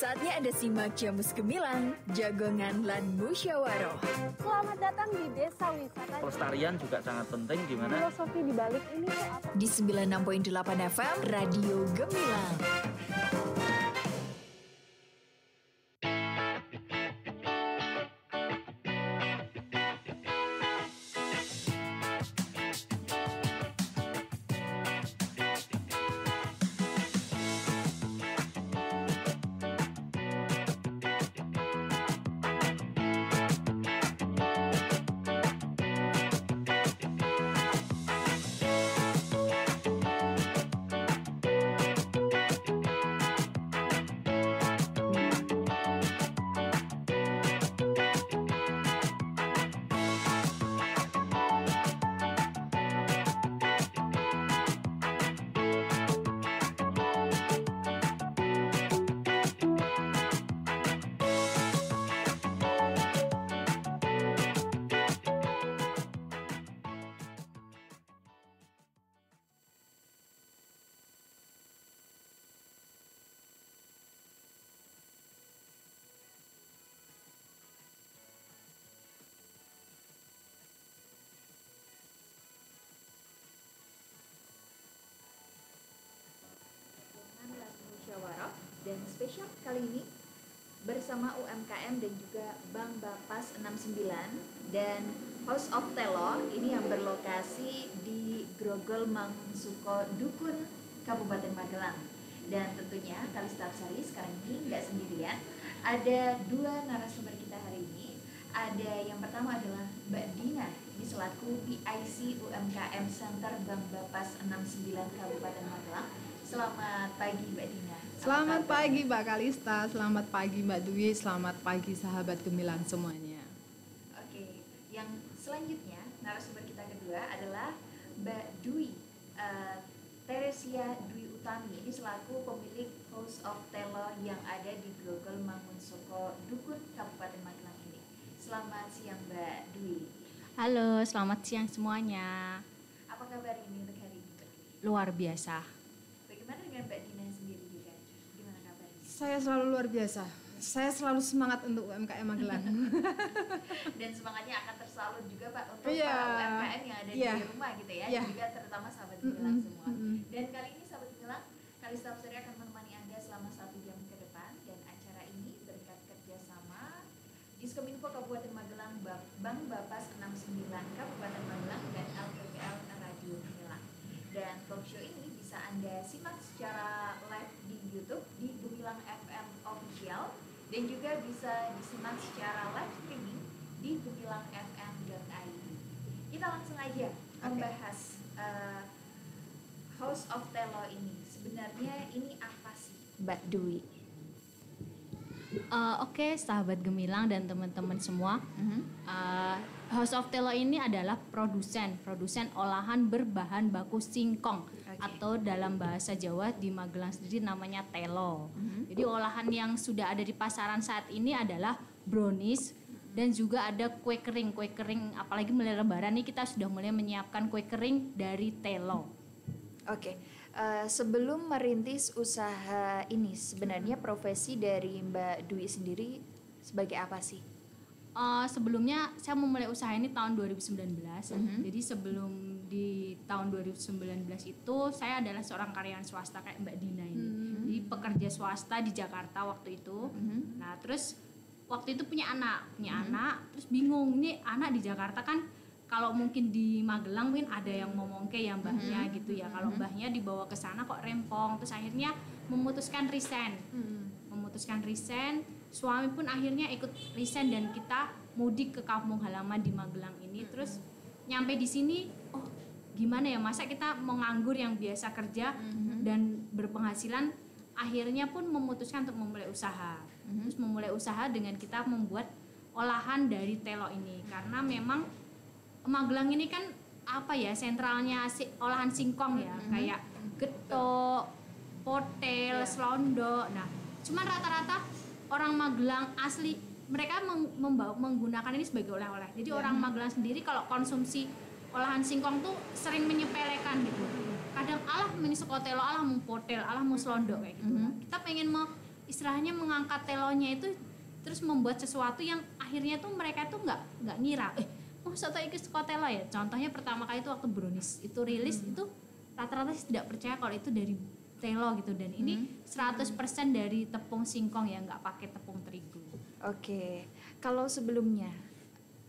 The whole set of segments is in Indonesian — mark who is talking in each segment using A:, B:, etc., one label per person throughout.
A: Saatnya Anda simak Jamus Gemilang, Jagongan lan Musyawaroh.
B: Selamat datang di Desa Wisata.
C: Pelestarian juga sangat penting, gimana?
B: Filosofi di balik ini tuh apa?
A: Di 96.8 FM, Radio Gemilang.
D: Musyawaroh, dan spesial kali ini bersama UMKM dan juga Bank Bapas 69 dan House of Telo ini yang berlokasi di Grogol Mangunsuko Dukun, Kabupaten Magelang. Dan tentunya Kalista Absari sekarang ini nggak sendirian, ada dua narasumber kita hari ini. Ada yang pertama adalah Mbak Dina, ini selaku PIC UMKM Center Bank Bapas 69 Kabupaten Magelang. Selamat pagi Mbak Dina.
E: Selamat pagi Mbak Kalista, selamat pagi Mbak Dwi, selamat pagi sahabat Gemilang semuanya.
D: Oke, yang selanjutnya narasumber kita kedua adalah Mbak Dwi Teresia Dwi Utami. Ini selaku pemilik House of Telo yang ada di Grogol Mangunsuko Dukun Kabupaten Magelang ini. Selamat siang Mbak Dwi.
F: Halo, selamat siang semuanya.
D: Apa kabar ini untuk hari ini?
F: Luar biasa.
D: Bagaimana dengan Mbak Dina sendiri juga? Gimana kabarnya?
E: Saya selalu luar biasa. Saya selalu semangat untuk UMKM Magelang.
D: Dan semangatnya akan tersalur juga Pak untuk para UMKM yang ada di rumah gitu ya, dan juga terutama sahabat Gemilang semua. Dan kali ini sahabat Gemilang, Kalista Absari akan menemani Anda selama 1 jam ke depan, dan acara ini berkat kerjasama Diskominfo Kabupaten Magelang, Bank Bapas 69 Kabupaten Magelang, dan LPPL Radio Gemilang. Dan talk show ini bisa Anda simak secara live di YouTube di Gemilang FM Official, dan juga bisa disimak secara live streaming di gemilangfm.id. Kita langsung aja membahas House of Telo ini. Sebenarnya ini apa sih Mbak Dwi?
F: Oke, sahabat Gemilang dan teman-teman semua. House of Telo ini adalah produsen olahan berbahan baku singkong, atau dalam bahasa Jawa di Magelang sendiri namanya telo. Jadi olahan yang sudah ada di pasaran saat ini adalah brownies dan juga ada kue kering, apalagi mulai Lebaran nih kita sudah mulai menyiapkan kue kering dari telo.
D: Oke. Sebelum merintis usaha ini, sebenarnya profesi dari Mbak Dwi sendiri sebagai apa sih?
F: Sebelumnya saya memulai usaha ini tahun 2019. Jadi sebelum di tahun 2019 itu saya adalah seorang karyawan swasta kayak Mbak Dina ini. Jadi pekerja swasta di Jakarta waktu itu. Nah, terus waktu itu punya anak, terus bingung nih anak di Jakarta kan. Kalau mungkin di Magelang mungkin ada yang ngomong ke ya mbahnya gitu ya. Kalau mbahnya dibawa ke sana kok rempong. Terus akhirnya memutuskan resign. Suami pun akhirnya ikut resign dan kita mudik ke kampung halaman di Magelang ini. Terus nyampe di sini, oh gimana ya, masa kita mau nganggur yang biasa kerja dan berpenghasilan. Akhirnya pun memutuskan untuk memulai usaha. Terus memulai usaha dengan kita membuat olahan dari telo ini. Karena memang Magelang ini kan apa ya, sentralnya olahan singkong ya, kayak getuk, potel, selondok. Nah, cuman rata-rata orang Magelang asli mereka menggunakan ini sebagai oleh-oleh. Jadi orang Magelang sendiri kalau konsumsi olahan singkong tuh sering menyepelekan gitu. Kadang alah meni sekotelo, alah mau potel, alah mau selondok kayak gitu. Kita pengen istilahnya mengangkat telonya itu terus membuat sesuatu yang akhirnya tuh mereka tuh nggak ngira masa tuh ikut sekolah telo ya. Contohnya pertama kali itu waktu brownies itu rilis itu rata-rata tidak percaya kalau itu dari telo gitu, dan ini 100% dari tepung singkong ya, nggak pakai tepung terigu.
G: Oke. Kalau sebelumnya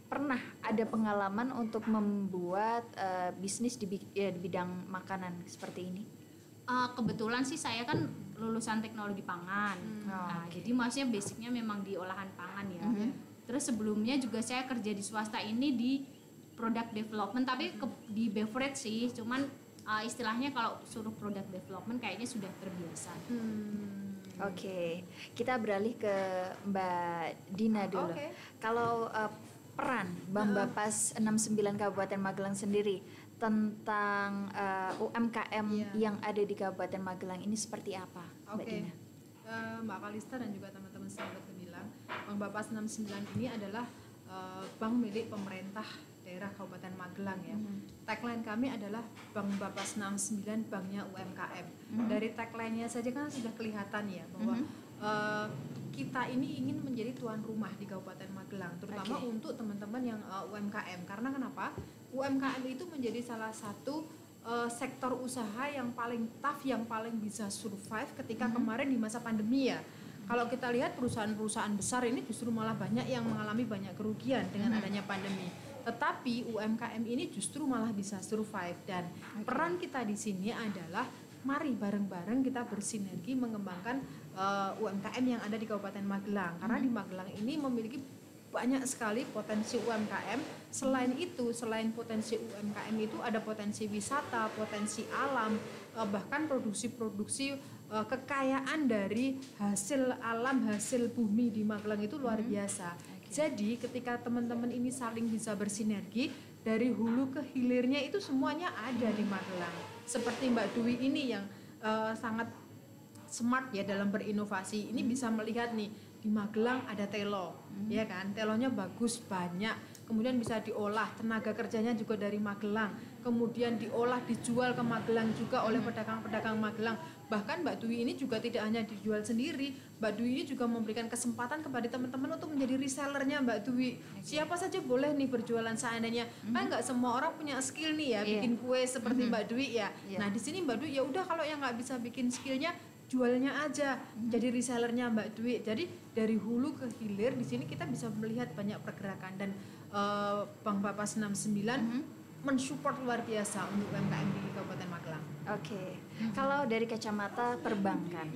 G: pernah ada pengalaman untuk membuat bisnis di bidang makanan seperti ini?
F: Kebetulan sih saya kan lulusan teknologi pangan. Jadi maksudnya basicnya memang di olahan pangan ya. Terus sebelumnya juga saya kerja di swasta ini di product development, tapi di beverage sih, cuman istilahnya kalau suruh product development kayaknya sudah terbiasa.
G: Oke, kita beralih ke Mbak Dina dulu. Kalau peran Bank Bapas 69 Kabupaten Magelang sendiri tentang UMKM yang ada di Kabupaten Magelang ini seperti apa, Mbak Dina?
E: Mbak Kalista dan juga teman-teman sahabat Gemilang, Bank Bapas 69 ini adalah bank milik pemerintah daerah Kabupaten Magelang ya. Tagline kami adalah Bank Bapas 69 banknya UMKM. Dari tagline-nya saja kan sudah kelihatan ya bahwa kita ini ingin menjadi tuan rumah di Kabupaten Magelang, terutama untuk teman-teman yang UMKM. Karena kenapa? UMKM itu menjadi salah satu sektor usaha yang paling tough, yang paling bisa survive ketika kemarin di masa pandemi ya. Kalau kita lihat perusahaan-perusahaan besar ini justru malah banyak yang mengalami banyak kerugian dengan adanya pandemi. Tetapi UMKM ini justru malah bisa survive, dan peran kita di sini adalah mari bareng-bareng kita bersinergi mengembangkan UMKM yang ada di Kabupaten Magelang. Karena di Magelang ini memiliki banyak sekali potensi UMKM. Selain itu, selain potensi UMKM itu ada potensi wisata, potensi alam, bahkan produksi-produksi kekayaan dari hasil alam, hasil bumi di Magelang itu luar biasa. Jadi ketika teman-teman ini saling bisa bersinergi, dari hulu ke hilirnya itu semuanya ada di Magelang. Seperti Mbak Dwi ini yang sangat smart ya dalam berinovasi. Ini bisa melihat nih, di Magelang ada telo, ya kan? Telonya bagus, banyak. Kemudian bisa diolah, tenaga kerjanya juga dari Magelang. Kemudian diolah, dijual ke Magelang juga oleh pedagang-pedagang Magelang. Bahkan Mbak Dwi ini juga tidak hanya dijual sendiri, Mbak Dwi ini juga memberikan kesempatan kepada teman-teman untuk menjadi resellernya Mbak Dwi. Siapa saja boleh nih berjualan seandainya. Kan nggak semua orang punya skill nih ya, bikin kue seperti Mbak Dwi ya. Nah di sini Mbak Dwi ya udah, kalau yang nggak bisa bikin skillnya, jualnya aja, jadi resellernya Mbak Dwi. Jadi dari hulu ke hilir di sini kita bisa melihat banyak pergerakan, dan Bank Bapas 69 mensupport luar biasa untuk UMKM di Kabupaten Magelang.
G: Oke. Kalau dari kacamata perbankan,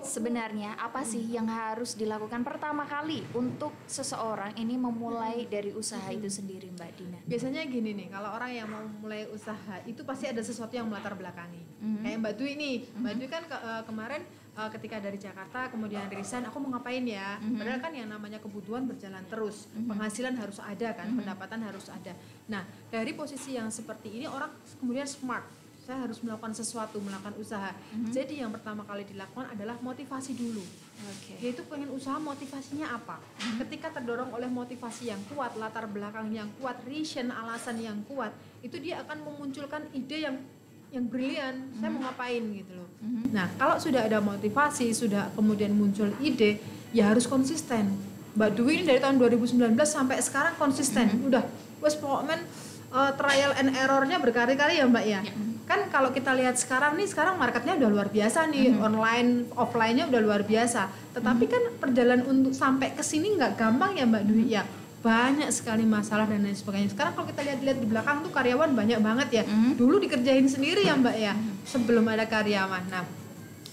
G: sebenarnya apa sih yang harus dilakukan pertama kali untuk seseorang ini memulai dari usaha itu sendiri, Mbak Dina?
E: Biasanya gini nih, kalau orang yang mau mulai usaha itu pasti ada sesuatu yang melatar belakangi. Kayak Mbak Dwi nih, Mbak Dwi kan kemarin ketika dari Jakarta kemudian resign, aku mau ngapain ya? Padahal kan yang namanya kebutuhan berjalan terus, penghasilan harus ada kan, pendapatan harus ada. Nah dari posisi yang seperti ini orang kemudian smart, saya harus melakukan sesuatu, melakukan usaha. Jadi yang pertama kali dilakukan adalah motivasi dulu. Yaitu pengen usaha, motivasinya apa? Ketika terdorong oleh motivasi yang kuat, latar belakang yang kuat, reason, alasan yang kuat, itu dia akan memunculkan ide yang brilian, saya mau ngapain gitu loh. Nah kalau sudah ada motivasi, sudah kemudian muncul ide, ya harus konsisten. Mbak Dwi ini dari tahun 2019 sampai sekarang konsisten. Udah, wes pokoknya trial and errornya berkali-kali ya Mbak ya. Kan kalau kita lihat sekarang nih, sekarang marketnya udah luar biasa nih, online, offline-nya udah luar biasa. Tetapi kan perjalanan untuk sampai ke sini nggak gampang ya Mbak Dwi ya. Banyak sekali masalah dan lain sebagainya. Sekarang kalau kita lihat di belakang tuh karyawan banyak banget ya. Dulu dikerjain sendiri ya Mbak ya, sebelum ada karyawan. Nah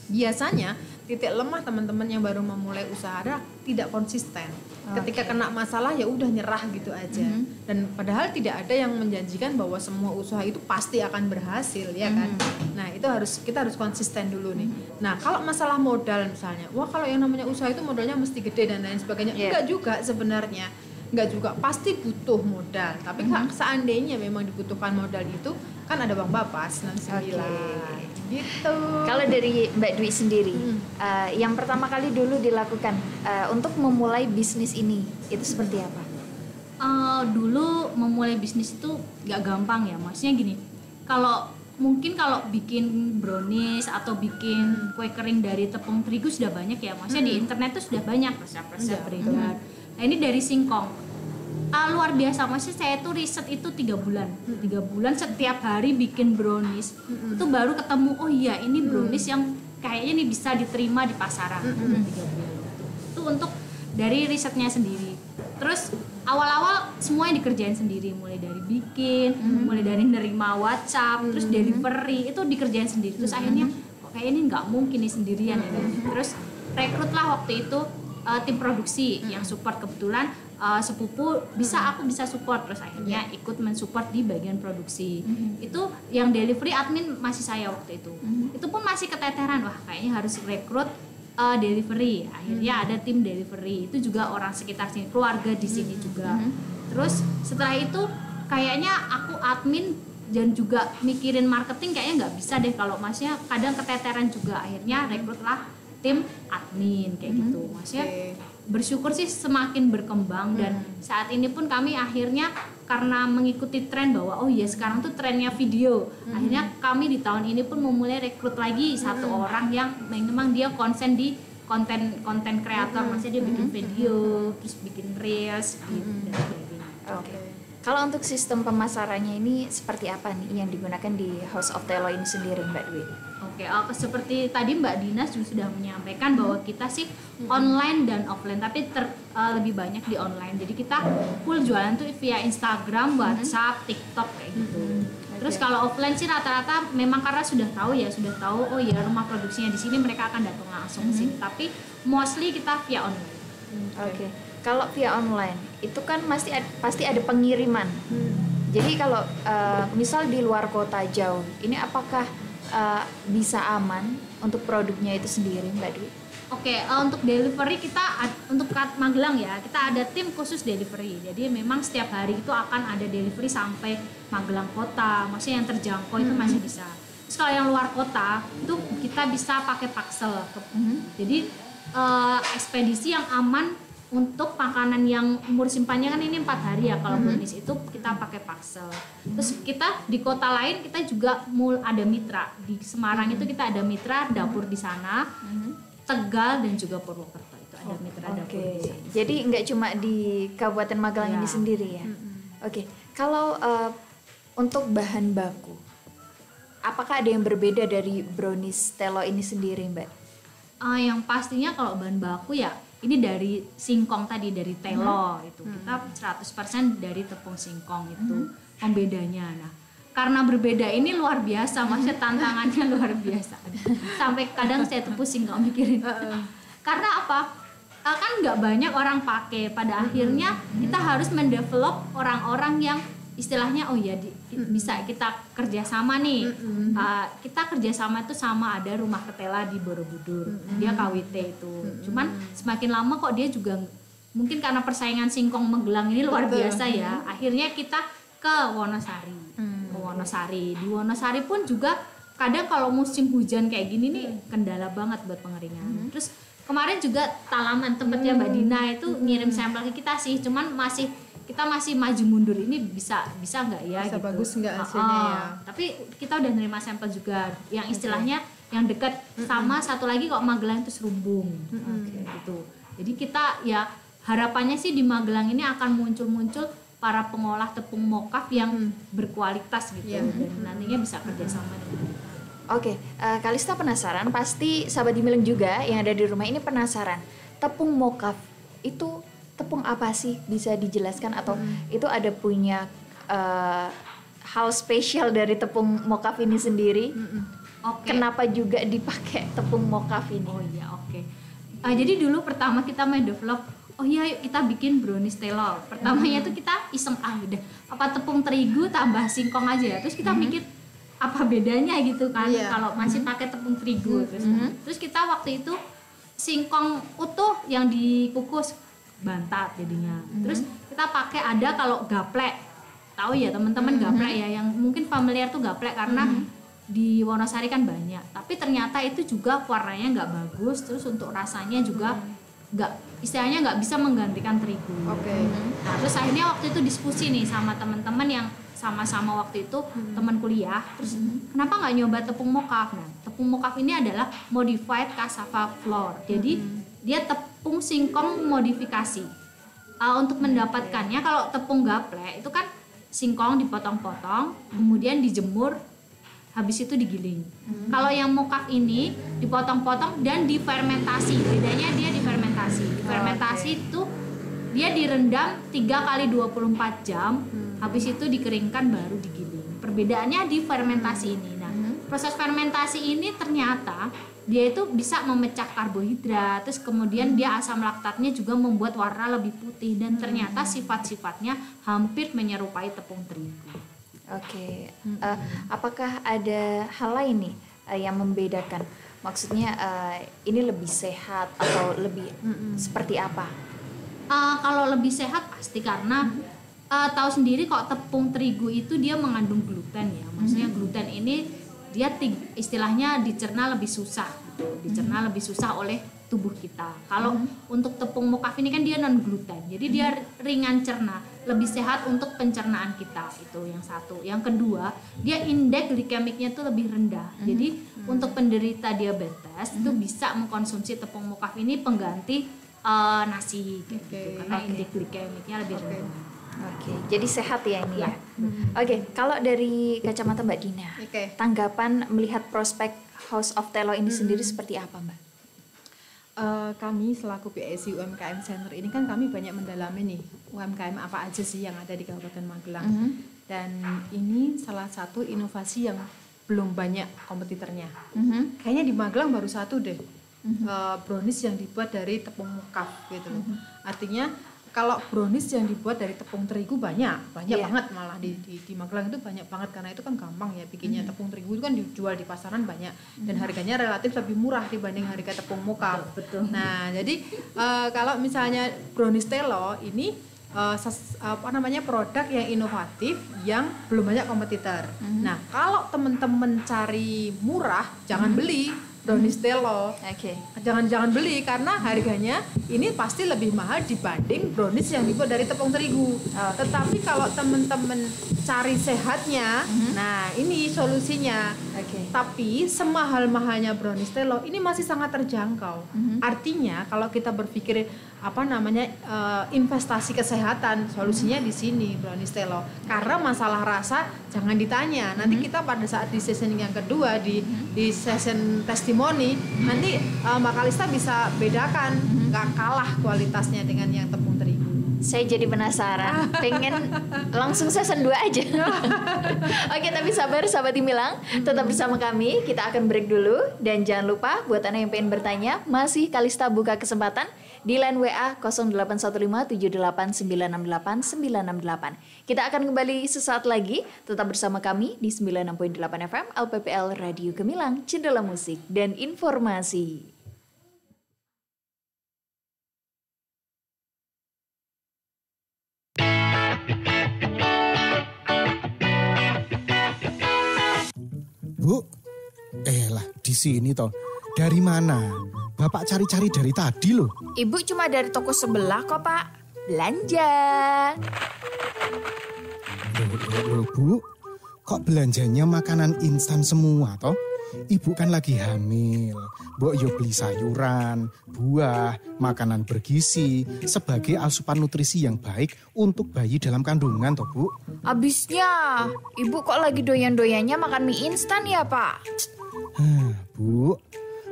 E: biasanya titik lemah teman-teman yang baru memulai usaha adalah tidak konsisten. Ketika kena masalah ya udah nyerah gitu aja. Dan padahal tidak ada yang menjanjikan bahwa semua usaha itu pasti akan berhasil ya kan. Nah itu kita harus konsisten dulu nih. Nah kalau masalah modal misalnya, wah kalau yang namanya usaha itu modalnya mesti gede dan lain sebagainya. Enggak juga sebenarnya. Enggak juga, pasti butuh modal. Tapi seandainya memang dibutuhkan modal itu, kan ada Bank Bapas 69. Gitu.
G: Kalau dari Mbak Dwi sendiri, yang pertama kali dulu dilakukan untuk memulai bisnis ini, itu seperti apa?
F: Dulu memulai bisnis itu gak gampang ya, maksudnya gini, kalau mungkin kalau bikin brownies atau bikin kue kering dari tepung terigu sudah banyak ya, maksudnya di internet tuh sudah banyak resep-resep beredar. Nah ini dari singkong, luar biasa, maksudnya saya tuh riset itu 3 bulan, 3 bulan setiap hari bikin brownies, itu baru ketemu oh iya ini brownies yang kayaknya nih bisa diterima di pasaran. 3 bulan itu untuk dari risetnya sendiri. Terus awal-awal semuanya dikerjain sendiri, mulai dari bikin, mulai dari nerima WhatsApp, terus delivery itu dikerjain sendiri. Terus akhirnya kok kayak ini nggak mungkin nih sendirian ya. Terus rekrutlah waktu itu tim produksi yang support, kebetulan sepupu aku bisa support, terus akhirnya ikut mensupport di bagian produksi. Itu yang delivery admin masih saya waktu itu. Itu pun masih keteteran, wah kayaknya harus rekrut delivery. Akhirnya ada tim delivery, itu juga orang sekitar sini, keluarga di sini juga. Terus setelah itu kayaknya aku admin dan juga mikirin marketing kayaknya nggak bisa deh kalau maksudnya kadang keteteran juga. Akhirnya rekrutlah tim admin kayak gitu. Maksudnya bersyukur sih semakin berkembang dan saat ini pun kami akhirnya karena mengikuti tren bahwa oh iya sekarang tuh trennya video, akhirnya kami di tahun ini pun memulai rekrut lagi satu orang yang memang dia konsen di konten kreator, maksudnya dia bikin video, terus bikin reels gitu dan sebagainya.
G: Oke. Kalau untuk sistem pemasarannya ini seperti apa nih yang digunakan di House of Telo ini sendiri, Mbak Dwi?
F: Oke, seperti tadi Mbak Dinas juga sudah menyampaikan bahwa kita sih online dan offline, tapi lebih banyak di online. Jadi kita full jualan tuh via Instagram, WhatsApp, TikTok kayak gitu. Terus kalau offline sih rata-rata memang karena sudah tahu oh ya rumah produksinya di sini, mereka akan datang langsung ke sini. Tapi mostly kita via online.
G: Oke. Kalau via online itu kan pasti ada pengiriman. Jadi kalau misal di luar kota jauh, ini apakah bisa aman untuk produknya itu sendiri, Mbak Dwi?
F: Oke, untuk delivery kita untuk Magelang ya, kita ada tim khusus delivery. Jadi memang setiap hari itu akan ada delivery sampai Magelang kota, maksudnya yang terjangkau itu masih bisa. Terus kalau yang luar kota itu kita bisa pakai parcel. Jadi ekspedisi yang aman untuk makanan yang umur simpannya kan ini 4 hari ya, kalau brownies itu kita pakai parcel. Terus kita di kota lain kita juga ada mitra. Di Semarang itu kita ada mitra dapur di sana, Tegal dan juga Purwokerto itu ada mitra dapur di sana.
G: Jadi nggak cuma di Kabupaten Magelang ini sendiri ya. Oke. Kalau untuk bahan baku, apakah ada yang berbeda dari brownies Telo ini sendiri, Mbak?
F: Yang pastinya kalau bahan baku ya ini dari singkong tadi, dari telo itu kita 100% dari tepung singkong itu pembedanya. Nah karena berbeda ini luar biasa, maksudnya tantangannya luar biasa, sampai kadang saya tuh pusing nggak mikirin karena apa, kan nggak banyak orang pakai, pada akhirnya kita harus mendevelop orang-orang yang istilahnya oh ya bisa kita kerjasama nih. Kita kerjasama itu sama ada Rumah Ketela di Borobudur, dia KWT itu. Cuman semakin lama kok dia juga mungkin karena persaingan singkong Magelang ini luar biasa ya. Akhirnya kita ke Wonosari. Di Wonosari pun juga kadang kalau musim hujan kayak gini nih kendala banget buat pengeringan. Terus kemarin juga Talaman tempatnya Mbak Dina itu ngirim sampel ke kita sih, cuman kita masih maju mundur, ini bisa nggak ya
E: bisa
F: gitu.
E: Bagus nggak hasilnya ya.
F: Tapi kita udah nerima sampel juga yang istilahnya yang dekat sama satu lagi kok Magelang itu Serumbung gitu. Jadi kita ya harapannya sih di Magelang ini akan muncul para pengolah tepung mokaf yang berkualitas gitu dan nantinya bisa kerjasama dengan kita.
G: Oke, Kalista penasaran, pasti sahabat Dimileng juga yang ada di rumah ini penasaran. Tepung mokaf itu tepung apa sih? Bisa dijelaskan atau itu ada punya hal spesial dari tepung mokaf ini sendiri? Kenapa juga dipakai tepung mokaf ini?
F: Oh iya, oke. Jadi dulu pertama kita develop, oh iya yuk kita bikin brownies Telo. Pertamanya itu kita iseng udah apa tepung terigu tambah singkong aja. Terus kita mikir apa bedanya gitu kan kalau masih pakai tepung terigu. Terus kita waktu itu singkong utuh yang dikukus bantat jadinya. Terus kita pakai ada kalau gaplek, tahu ya teman-teman gaplek ya, yang mungkin familiar tuh gaplek karena di Wonosari kan banyak, tapi ternyata itu juga warnanya nggak bagus, terus untuk rasanya juga nggak bisa menggantikan terigu. Nah terus akhirnya waktu itu diskusi nih sama teman-teman yang sama-sama waktu itu teman kuliah, terus kenapa nggak nyoba tepung mokaf? Nah, tepung mokaf ini adalah modified cassava flour, jadi dia tepung singkong modifikasi. Untuk mendapatkannya, kalau tepung gaplek itu kan singkong dipotong-potong, kemudian dijemur, habis itu digiling. Kalau yang mokaf ini dipotong-potong dan difermentasi. Bedanya dia difermentasi. Difermentasi itu dia direndam 3 kali 24 jam, habis itu dikeringkan baru digiling. Perbedaannya di fermentasi ini. Nah, proses fermentasi ini ternyata dia itu bisa memecah karbohidrat, terus kemudian dia asam laktatnya juga membuat warna lebih putih, dan ternyata sifat-sifatnya hampir menyerupai tepung terigu.
G: Oke. Apakah ada hal lain nih yang membedakan? Maksudnya ini lebih sehat atau lebih seperti apa?
F: Kalau lebih sehat pasti, karena tahu sendiri kok tepung terigu itu dia mengandung gluten ya. Maksudnya gluten ini dia istilahnya dicerna lebih susah gitu. Dicerna lebih susah oleh tubuh kita. Kalau untuk tepung mokaf ini kan dia non gluten. Jadi dia ringan cerna, lebih sehat untuk pencernaan kita. Itu yang satu. Yang kedua, dia indeks glikemiknya tuh lebih rendah. Jadi untuk penderita diabetes itu bisa mengkonsumsi tepung mokaf ini pengganti nasi gitu, karena indeks glikemiknya lebih rendah.
G: Oke, jadi sehat ya ini ya. Oke, kalau dari kacamata Mbak Dina, tanggapan melihat prospek House of Telo ini sendiri seperti apa, Mbak?
E: Kami selaku PSI UMKM Center ini kan kami banyak mendalami nih UMKM apa aja sih yang ada di Kabupaten Magelang. Dan ini salah satu inovasi yang belum banyak kompetitornya. Kayaknya di Magelang baru satu deh. Brownies yang dibuat dari tepung mokaf gitu loh. Artinya kalau brownies yang dibuat dari tepung terigu banyak banget, malah di Magelang itu banyak banget, karena itu kan gampang ya bikinnya. Tepung terigu itu kan dijual di pasaran banyak dan harganya relatif lebih murah dibanding harga tepung mokaf.
F: Betul.
E: Nah, jadi kalau misalnya brownies Telo ini produk yang inovatif yang belum banyak kompetitor. Nah, kalau teman-teman cari murah jangan beli brownies Telo. Jangan beli karena harganya ini pasti lebih mahal dibanding brownies yang dibuat dari tepung terigu. Tetapi kalau teman-teman cari sehatnya, nah ini solusinya. Tapi semahal-mahalnya brownies Telo ini masih sangat terjangkau. Artinya kalau kita berpikir investasi kesehatan, solusinya di sini brownies Telo. Karena masalah rasa jangan ditanya. Nanti kita pada saat di season yang kedua di season testimoni nanti Mbak Kalista bisa bedakan, nggak kalah kualitasnya dengan yang tepung terigu.
G: Saya jadi penasaran, pengen langsung season 2 aja. Oke, tapi sabar sahabat Gemilang, tetap bersama kami. Kita akan break dulu, dan jangan lupa buat Anda yang pengen bertanya, masih Kalista buka kesempatan di line WA 081578968968. Kita akan kembali sesaat lagi, tetap bersama kami di 96.8 FM LPPL Radio Gemilang, Jendela Musik dan Informasi.
H: Bu, lah di sini toh. Dari mana? Bapak cari-cari dari tadi loh.
G: Ibu cuma dari toko sebelah kok, Pak. Belanja.
H: Loh, Bu. Kok belanjanya makanan instan semua toh? Ibu kan lagi hamil. Mbok yo beli sayuran, buah, makanan bergizi sebagai asupan nutrisi yang baik untuk bayi dalam kandungan toh, Bu.
G: Abisnya, Ibu kok lagi doyan-doyannya makan mie instan ya, Pak?
H: Bu,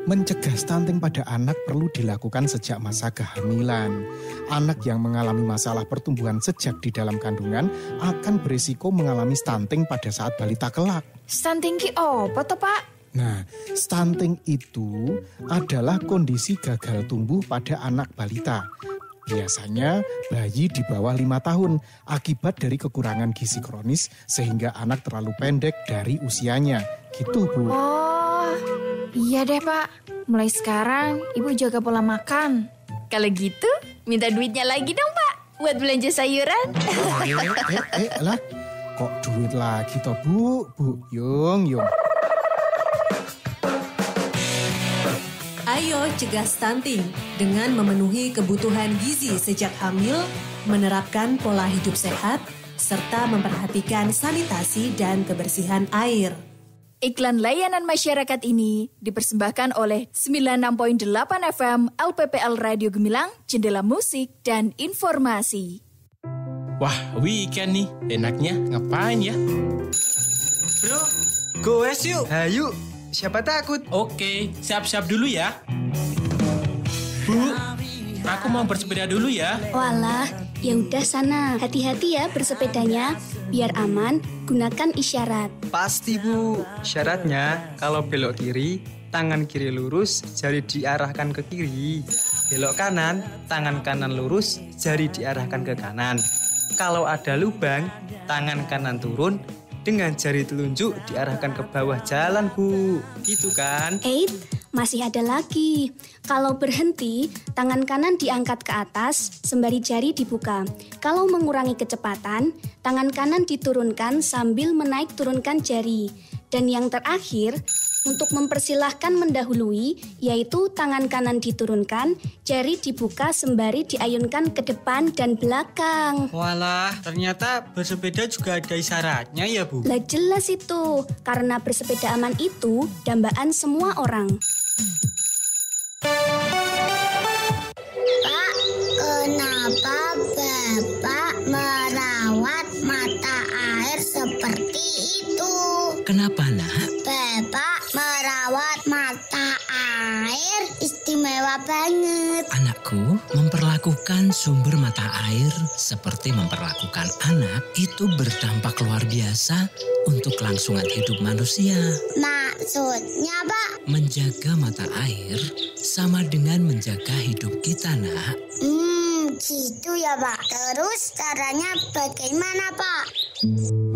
H: mencegah stunting pada anak perlu dilakukan sejak masa kehamilan. Anak yang mengalami masalah pertumbuhan sejak di dalam kandungan akan berisiko mengalami stunting pada saat balita kelak.
G: Stunting ki apa toh, Pak?
H: Nah, stunting itu adalah kondisi gagal tumbuh pada anak balita. Biasanya bayi di bawah 5 tahun akibat dari kekurangan gizi kronis sehingga anak terlalu pendek dari usianya. Gitu, Bu.
G: Oh, iya deh, Pak. Mulai sekarang Ibu jaga pola makan. Kalau gitu, minta duitnya lagi dong, Pak. Buat belanja sayuran.
H: Lah, kok duit lagi toh, Bu? Bu, Yung.
I: Ayo cegah stunting dengan memenuhi kebutuhan gizi sejak hamil, menerapkan pola hidup sehat, serta memperhatikan sanitasi dan kebersihan air.
A: Iklan layanan masyarakat ini dipersembahkan oleh 96.8 FM LPPL Radio Gemilang, Jendela Musik dan Informasi.
J: Wah, weekend nih. Enaknya ngapain ya?
K: Bro, goes yuk.
L: Ayo, siapa takut?
J: Oke, siap-siap dulu ya. Bu, aku mau bersepeda dulu ya.
M: Walah, ya udah sana. Hati-hati ya bersepedanya. Biar aman, gunakan isyarat.
L: Pasti Bu. Syaratnya kalau belok kiri, tangan kiri lurus, jari diarahkan ke kiri. Belok kanan, tangan kanan lurus, jari diarahkan ke kanan. Kalau ada lubang, tangan kanan turun, dengan jari telunjuk diarahkan ke bawah jalan, Bu. Gitu kan?
M: Masih ada lagi. Kalau berhenti, tangan kanan diangkat ke atas, sembari jari dibuka. Kalau mengurangi kecepatan, tangan kanan diturunkan sambil menaik turunkan jari. Dan yang terakhir, untuk mempersilahkan mendahului, yaitu tangan kanan diturunkan, jari dibuka sembari diayunkan ke depan dan belakang.
L: Walah, ternyata bersepeda juga ada isyaratnya ya, Bu?
M: Lah jelas itu, karena bersepeda aman itu dambaan semua orang.
N: Pak, kenapa Bapak merawat mata air seperti itu?
O: Kenapa, Nak?
N: Bapak merawat mata air istimewa banget.
O: Anakku, memperlakukan sumber mata air seperti memperlakukan anak itu berdampak luar biasa untuk kelangsungan hidup manusia.
N: Maksudnya, Pak?
O: Menjaga mata air sama dengan menjaga hidup kita, Nak.
N: Gitu ya, Pak. Terus caranya bagaimana, Pak?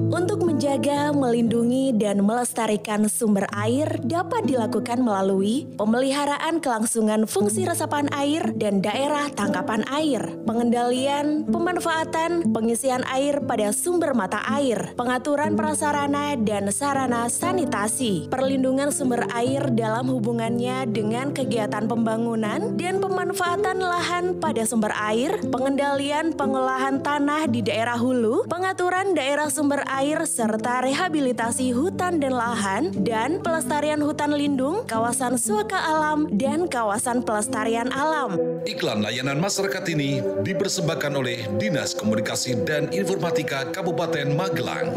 I: Untuk menjaga, melindungi, dan melestarikan sumber air dapat dilakukan melalui pemeliharaan kelangsungan fungsi resapan air dan daerah tangkapan air, pengendalian, pemanfaatan, pengisian air pada sumber mata air, pengaturan prasarana dan sarana sanitasi, perlindungan sumber air dalam hubungannya dengan kegiatan pembangunan dan pemanfaatan lahan pada sumber air, pengendalian pengolahan tanah di daerah hulu, pengaturan daerah sumber air serta rehabilitasi hutan dan lahan, dan pelestarian hutan lindung, kawasan suaka alam, dan kawasan pelestarian alam.
P: Iklan layanan masyarakat ini dipersembahkan oleh Dinas Komunikasi dan Informatika Kabupaten Magelang.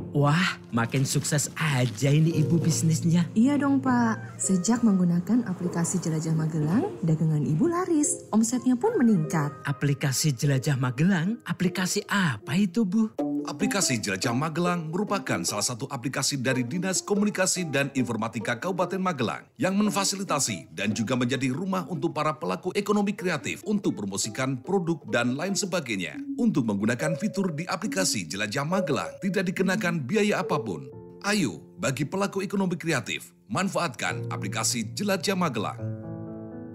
O: Wah, makin sukses aja ini ibu bisnisnya.
Q: Iya dong Pak, sejak menggunakan aplikasi Jelajah Magelang, dagangan ibu laris, omsetnya pun meningkat.
O: Aplikasi Jelajah Magelang, aplikasi apa itu Bu?
P: Aplikasi Jelajah Magelang merupakan salah satu aplikasi dari Dinas Komunikasi dan Informatika Kabupaten Magelang yang memfasilitasi dan juga menjadi rumah untuk para pelaku ekonomi kreatif untuk promosikan produk dan lain sebagainya. Untuk menggunakan fitur di aplikasi Jelajah Magelang tidak dikenakan biaya apapun. Ayo, bagi pelaku ekonomi kreatif, manfaatkan aplikasi Jelajah Magelang.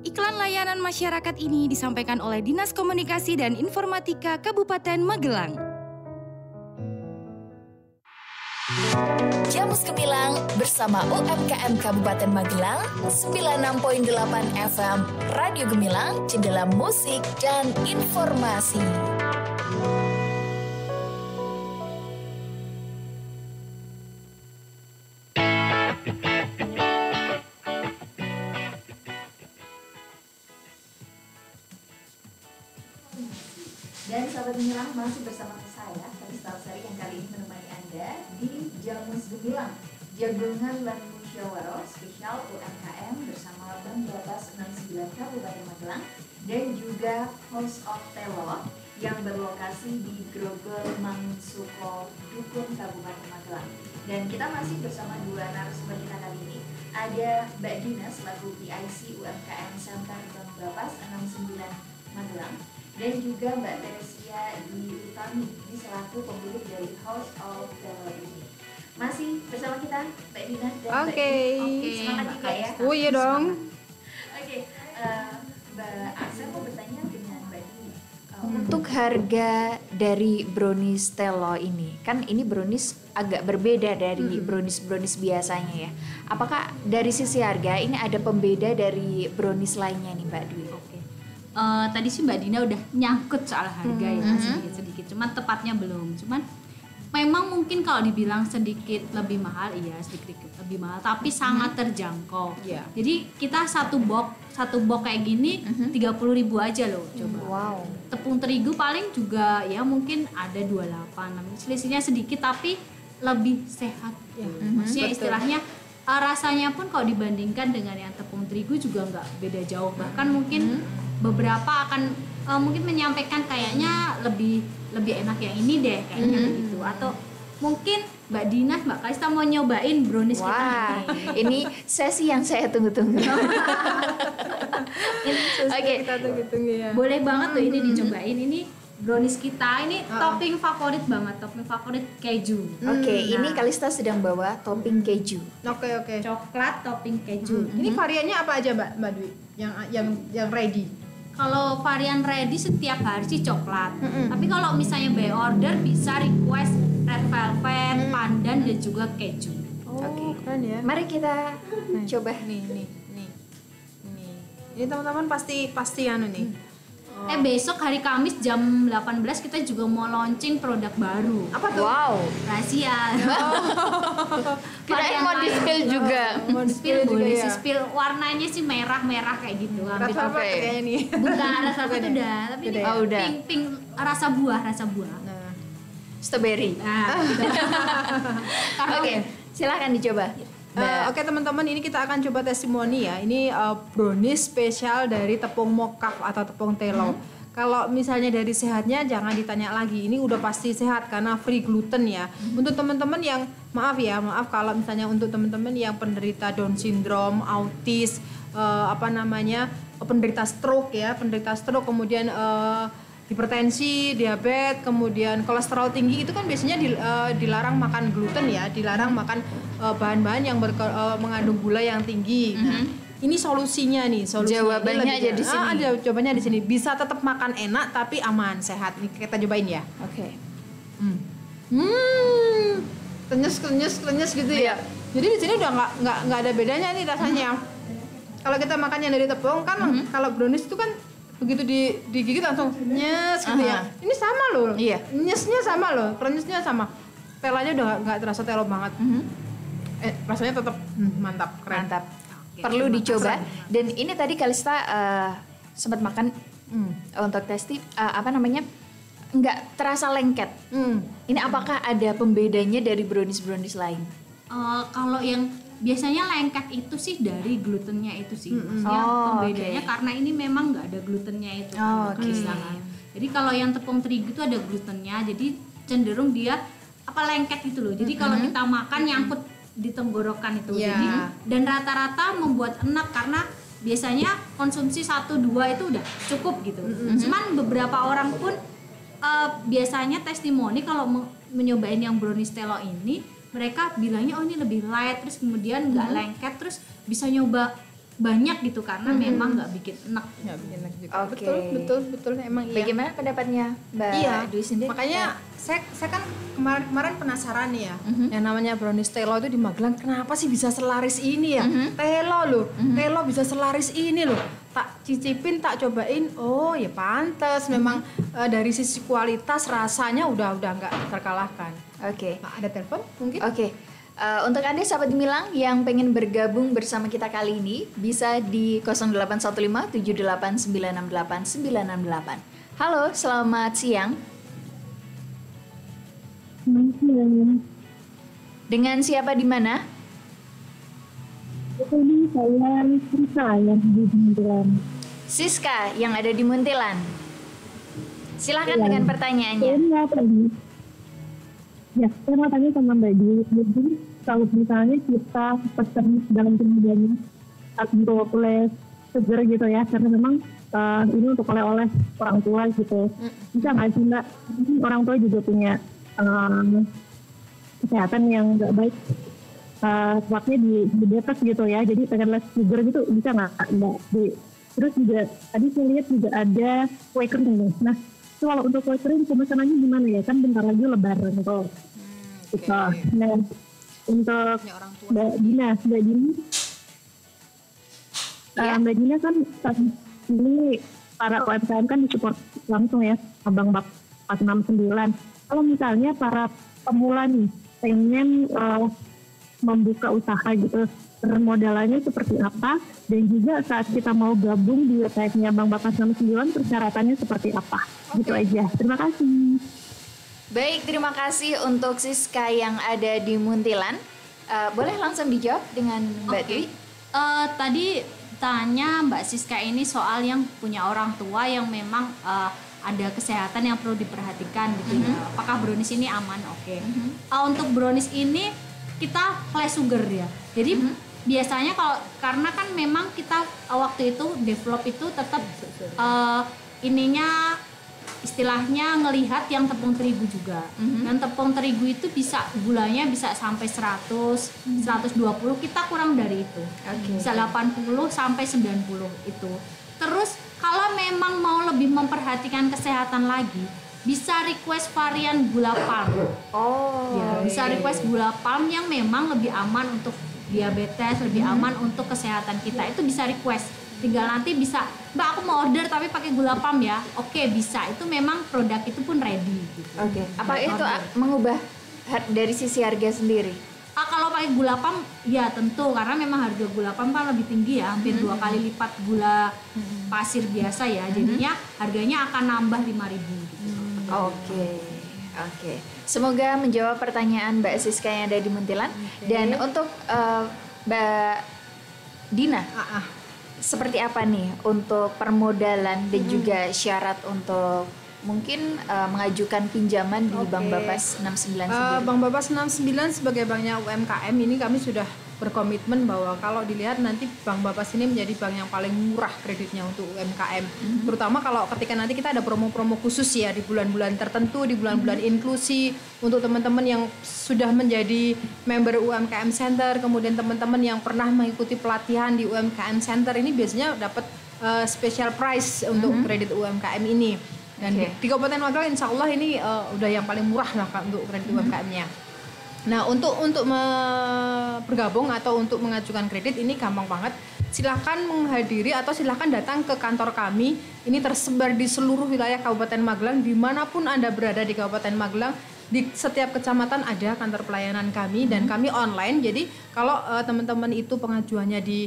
R: Iklan layanan masyarakat ini disampaikan oleh Dinas Komunikasi dan Informatika Kabupaten Magelang.
A: Jamus Gemilang bersama UMKM Kabupaten Magelang, 96.8 FM Radio Gemilang, Jendela Musik dan Informasi.
D: Dan sahabat Gemilang masih bersama saya, Kalista Lestari yang kali ini menemani Anda di Jamus Gemilang, Jagongan Lan Musyawarah Spesial UMKM bersama Bank Bapas 69 Kabupaten Magelang dan juga House of Telo yang berlokasi di Grogol Mangsuko Dukun Kabupaten Magelang. Dan kita masih bersama dua narasumber kita kali ini. Ada Mbak Dina selaku PIC UMKM Center Bank Bapas 69 Magelang, dan juga Mbak Teresia di Utami ini selaku pemilik dari House of Telo ini. Masih bersama kita Mbak Dina dan Mbak Dina. Semangat juga ya.
E: Oh iya dong.
D: Oke, Mbak Aksa mau bertanya dengan Mbak Dina.
G: Untuk harga dari brownies Telo ini, kan ini brownies agak berbeda dari brownies biasanya ya. Apakah dari sisi harga ini ada pembeda dari brownies lainnya nih Mbak Dwi?
F: tadi sih Mbak Dina udah nyangkut soal harga ya sedikit-sedikit, cuman tepatnya belum. Cuman memang mungkin kalau dibilang sedikit lebih mahal, iya sedikit lebih mahal, tapi sangat terjangkau. Jadi kita satu box kayak gini 30.000 aja loh, coba.
G: Wow.
F: Tepung terigu paling juga ya mungkin ada 28, selisihnya sedikit tapi lebih sehat. Maksudnya istilahnya rasanya pun kalau dibandingkan dengan yang tepung terigu juga nggak beda jauh, bahkan mungkin beberapa akan mungkin menyampaikan kayaknya lebih enak yang ini deh kayaknya gitu, atau mungkin Mbak Dina, Mbak Kalista mau nyobain brownies kita
G: ini sesi yang saya tunggu-tunggu.
E: Oke, kita tunggu-tunggu ya.
F: Boleh banget tuh ini dicobain. Ini brownies kita, ini topping favorit banget, topping favorit keju.
G: Ini Kalista sedang bawa topping keju.
E: Oke.
F: Coklat topping keju.
E: Ini variannya apa aja Mbak Dwi? Yang ready?
F: Kalau varian ready setiap hari sih coklat. Tapi kalau misalnya by order bisa request red velvet, pandan dan juga keju.
E: Keren ya.
G: Mari kita coba.
E: Nih. Ini teman-teman pasti nih.
F: Besok hari Kamis jam 18 kita juga mau launching produk baru.
E: Apa tuh?
G: Wow.
F: Rahasia.
G: Kirain mau di-spill juga.
F: Spill boleh sih, spill warnanya sih merah-merah kayak gitu.
E: Rasa apa kayaknya nih?
F: Bukan rasa apa udah, tapi ini pink rasa buah.
G: Strawberry. Oke, silakan dicoba.
E: Oke teman-teman, ini kita akan coba testimoni ya. Ini brownies spesial dari tepung mokaf atau tepung telo. Kalau misalnya dari sehatnya jangan ditanya lagi. Ini udah pasti sehat karena free gluten ya. Untuk teman-teman yang maaf kalau misalnya untuk teman-teman yang penderita Down syndrome, autis, penderita stroke, kemudian hipertensi, diabetes, kemudian kolesterol tinggi, itu kan biasanya dilarang makan gluten ya, dilarang makan bahan-bahan yang mengandung gula yang tinggi. Nah, ini solusinya nih,
G: jawabannya aja di sini.
E: Ada jawabannya di sini. Bisa tetap makan enak tapi aman, sehat. Nih kita cobain ya.
G: Oke.
E: Krenyes gitu ya. Jadi di sini udah nggak ada bedanya nih rasanya. Kalau kita makannya dari tepung kan, kalau brownies itu kan begitu digigit langsung nyes gitu ya. Ini sama loh.
G: Iya.
E: Nyesnya sama loh, krenyesnya sama. Telanya udah nggak terasa telo banget. Rasanya tetap mantap, keren.
G: Mantap. Perlu dicoba. Dan ini tadi Kalista sempat makan untuk testing nggak terasa lengket. Ini apakah ada pembedanya dari brownies lain?
F: Kalau yang biasanya lengket itu sih dari glutennya itu sih. Maksudnya pembedanya karena ini memang nggak ada glutennya itu. Jadi kalau yang tepung terigu itu ada glutennya, jadi cenderung dia lengket gitu loh. Jadi kalau kita makan nyangkut di tenggorokan itu. Jadi dan rata-rata membuat enak karena biasanya konsumsi 1-2 itu udah cukup gitu. Cuman beberapa orang pun biasanya testimoni kalau menyobain yang brownies telo ini, mereka bilangnya ini lebih light, terus kemudian nggak lengket, terus bisa nyoba banyak gitu karena memang nggak bikin enak.
E: Nggak bikin enak juga. Betul emang iya.
G: Bagaimana pendapatnya Mbak Dwi sendiri?
E: Makanya saya kan kemarin penasaran nih ya, yang namanya brownies telo itu di Magelang kenapa sih bisa selaris ini ya? Telo loh, telo bisa selaris ini loh. Tak cicipin, tak cobain, oh ya pantas. Memang dari sisi kualitas rasanya udah nggak terkalahkan.
G: Oke.
E: Ada telepon mungkin?
G: Oke. Untuk Anda sahabat Gemilang yang pengen bergabung bersama kita kali ini bisa di 0815 78 968 968. Halo, selamat siang. Dengan siapa di mana?
S: Ini saya Siska yang di Muntilan.
G: Siska yang ada di Muntilan. Silakan dengan pertanyaannya.
S: Ya, saya mau tanya sama Mbak Dwi. Jadi kalau misalnya kita pesan dalam kemudiannya untuk oleh seger gitu ya, karena memang ini untuk oleh-oleh orang tua gitu. Bisa nggak sih Mbak? Orang tua juga punya kesehatan yang nggak baik. Waktunya di diabetes gitu ya, jadi pengen less sugar gitu bisa nggak Mbak? Terus juga tadi saya lihat juga ada kue kering nih. Nah, kalau untuk kue kering pemesanannya gimana ya? Kan bentar lagi Lebaran tuh. Nah, untuk Mbak Dina
G: ya.
S: Mbak Dina kan ini para UMKM kan disupport langsung ya Bank Bapas 69. Kalau misalnya para pemula nih pengen membuka usaha gitu, permodalannya seperti apa, dan juga saat kita mau gabung di website-nya Bank Bapas 69 persyaratannya seperti apa. Gitu aja. Terima kasih.
G: Baik, terima kasih untuk Siska yang ada di Muntilan. Boleh langsung dijawab dengan Mbak Dwi?
F: Tadi tanya Mbak Siska ini soal yang punya orang tua yang memang ada kesehatan yang perlu diperhatikan gitu ya. Apakah brownies ini aman? Oke. Untuk brownies ini kita less sugar ya. Jadi biasanya karena kan memang kita waktu itu develop itu tetap ininya istilahnya ngelihat yang tepung terigu juga. Dan tepung terigu itu bisa gulanya bisa sampai 100, 120, kita kurang dari itu. Bisa 80 sampai 90 itu. Terus kalau memang mau lebih memperhatikan kesehatan lagi, bisa request varian gula palm. Bisa request gula palm yang memang lebih aman untuk diabetes, lebih aman untuk kesehatan kita. Itu bisa request. Tinggal nanti bisa, Mbak aku mau order tapi pakai gula palm ya. Oke, bisa. Itu memang produk itu pun ready gitu.
G: Apa itu mengubah dari sisi harga sendiri?
F: Kalau pakai gula palm ya tentu, karena memang harga gula palm kan lebih tinggi ya, hampir 2 kali lipat gula pasir biasa ya. Jadinya harganya akan nambah 5.000 gitu.
G: Oke. Semoga menjawab pertanyaan Mbak Siska yang ada di Muntilan. Dan untuk Mbak Dina, seperti apa nih untuk permodalan dan juga syarat untuk mungkin mengajukan pinjaman di Bank Bapas 69 sendiri?
E: Bank Bapas 69 sebagai banknya UMKM ini kami sudah berkomitmen bahwa kalau dilihat nanti Bank Bapas ini menjadi bank yang paling murah kreditnya untuk UMKM. Terutama kalau ketika nanti kita ada promo-promo khusus ya di bulan-bulan tertentu, di bulan-bulan inklusi untuk teman-teman yang sudah menjadi member UMKM Center, kemudian teman-teman yang pernah mengikuti pelatihan di UMKM Center ini biasanya dapat special price untuk kredit UMKM ini. Dan di Kabupaten Magelang insya Allah ini udah yang paling murah lah untuk kredit UMKM-nya. Nah untuk bergabung atau untuk mengajukan kredit ini gampang banget. Silahkan menghadiri atau silahkan datang ke kantor kami. Ini tersebar di seluruh wilayah Kabupaten Magelang. Dimanapun Anda berada di Kabupaten Magelang, di setiap kecamatan ada kantor pelayanan kami dan kami online. Jadi kalau teman-teman itu pengajuannya di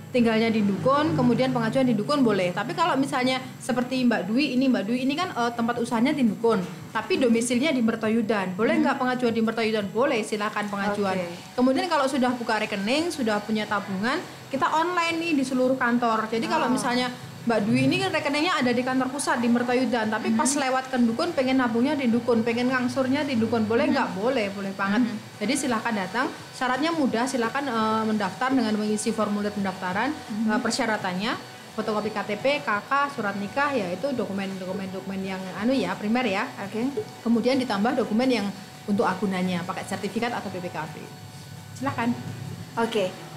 E: tinggalnya di Dukun, kemudian pengajuan di Dukun boleh. Tapi kalau misalnya seperti Mbak Dwi ini kan tempat usahanya di Dukun, tapi domisilinya di Mertoyudan. Boleh nggak pengajuan di Mertoyudan? Boleh, silakan pengajuan. Kemudian kalau sudah buka rekening, sudah punya tabungan, kita online nih di seluruh kantor. Jadi kalau misalnya Mbak Dwi ini kan rekeningnya ada di kantor pusat di Mertoyudan, tapi pas lewat ke Dukun pengen nabungnya di Dukun, pengen ngangsurnya di Dukun, boleh nggak? Boleh banget. Jadi silahkan datang. Syaratnya mudah, silahkan mendaftar dengan mengisi formulir pendaftaran. Persyaratannya fotokopi KTP, KK, surat nikah, yaitu dokumen yang primer ya. Kemudian ditambah dokumen yang untuk agunannya, pakai sertifikat atau BPKB. Silahkan.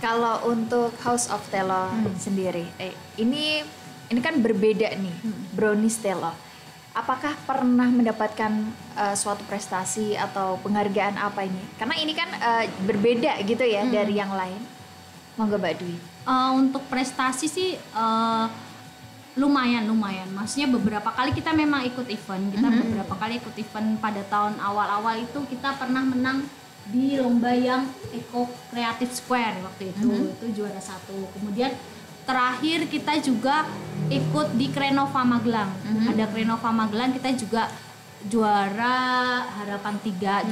G: Kalau untuk House of Telo sendiri, ini kan berbeda nih, brownies Telo. Apakah pernah mendapatkan suatu prestasi atau penghargaan apa ini? Karena ini kan berbeda gitu ya dari yang lain. Monggo Mbak Dwi.
F: Untuk prestasi sih lumayan. Maksudnya beberapa kali kita memang ikut event. Beberapa kali ikut event pada tahun awal-awal itu kita pernah menang di lomba yang Eco Creative Square waktu itu. Itu juara 1. Kemudian terakhir kita juga ikut di Krenova Magelang. Ada Krenova Magelang, kita juga juara Harapan 3.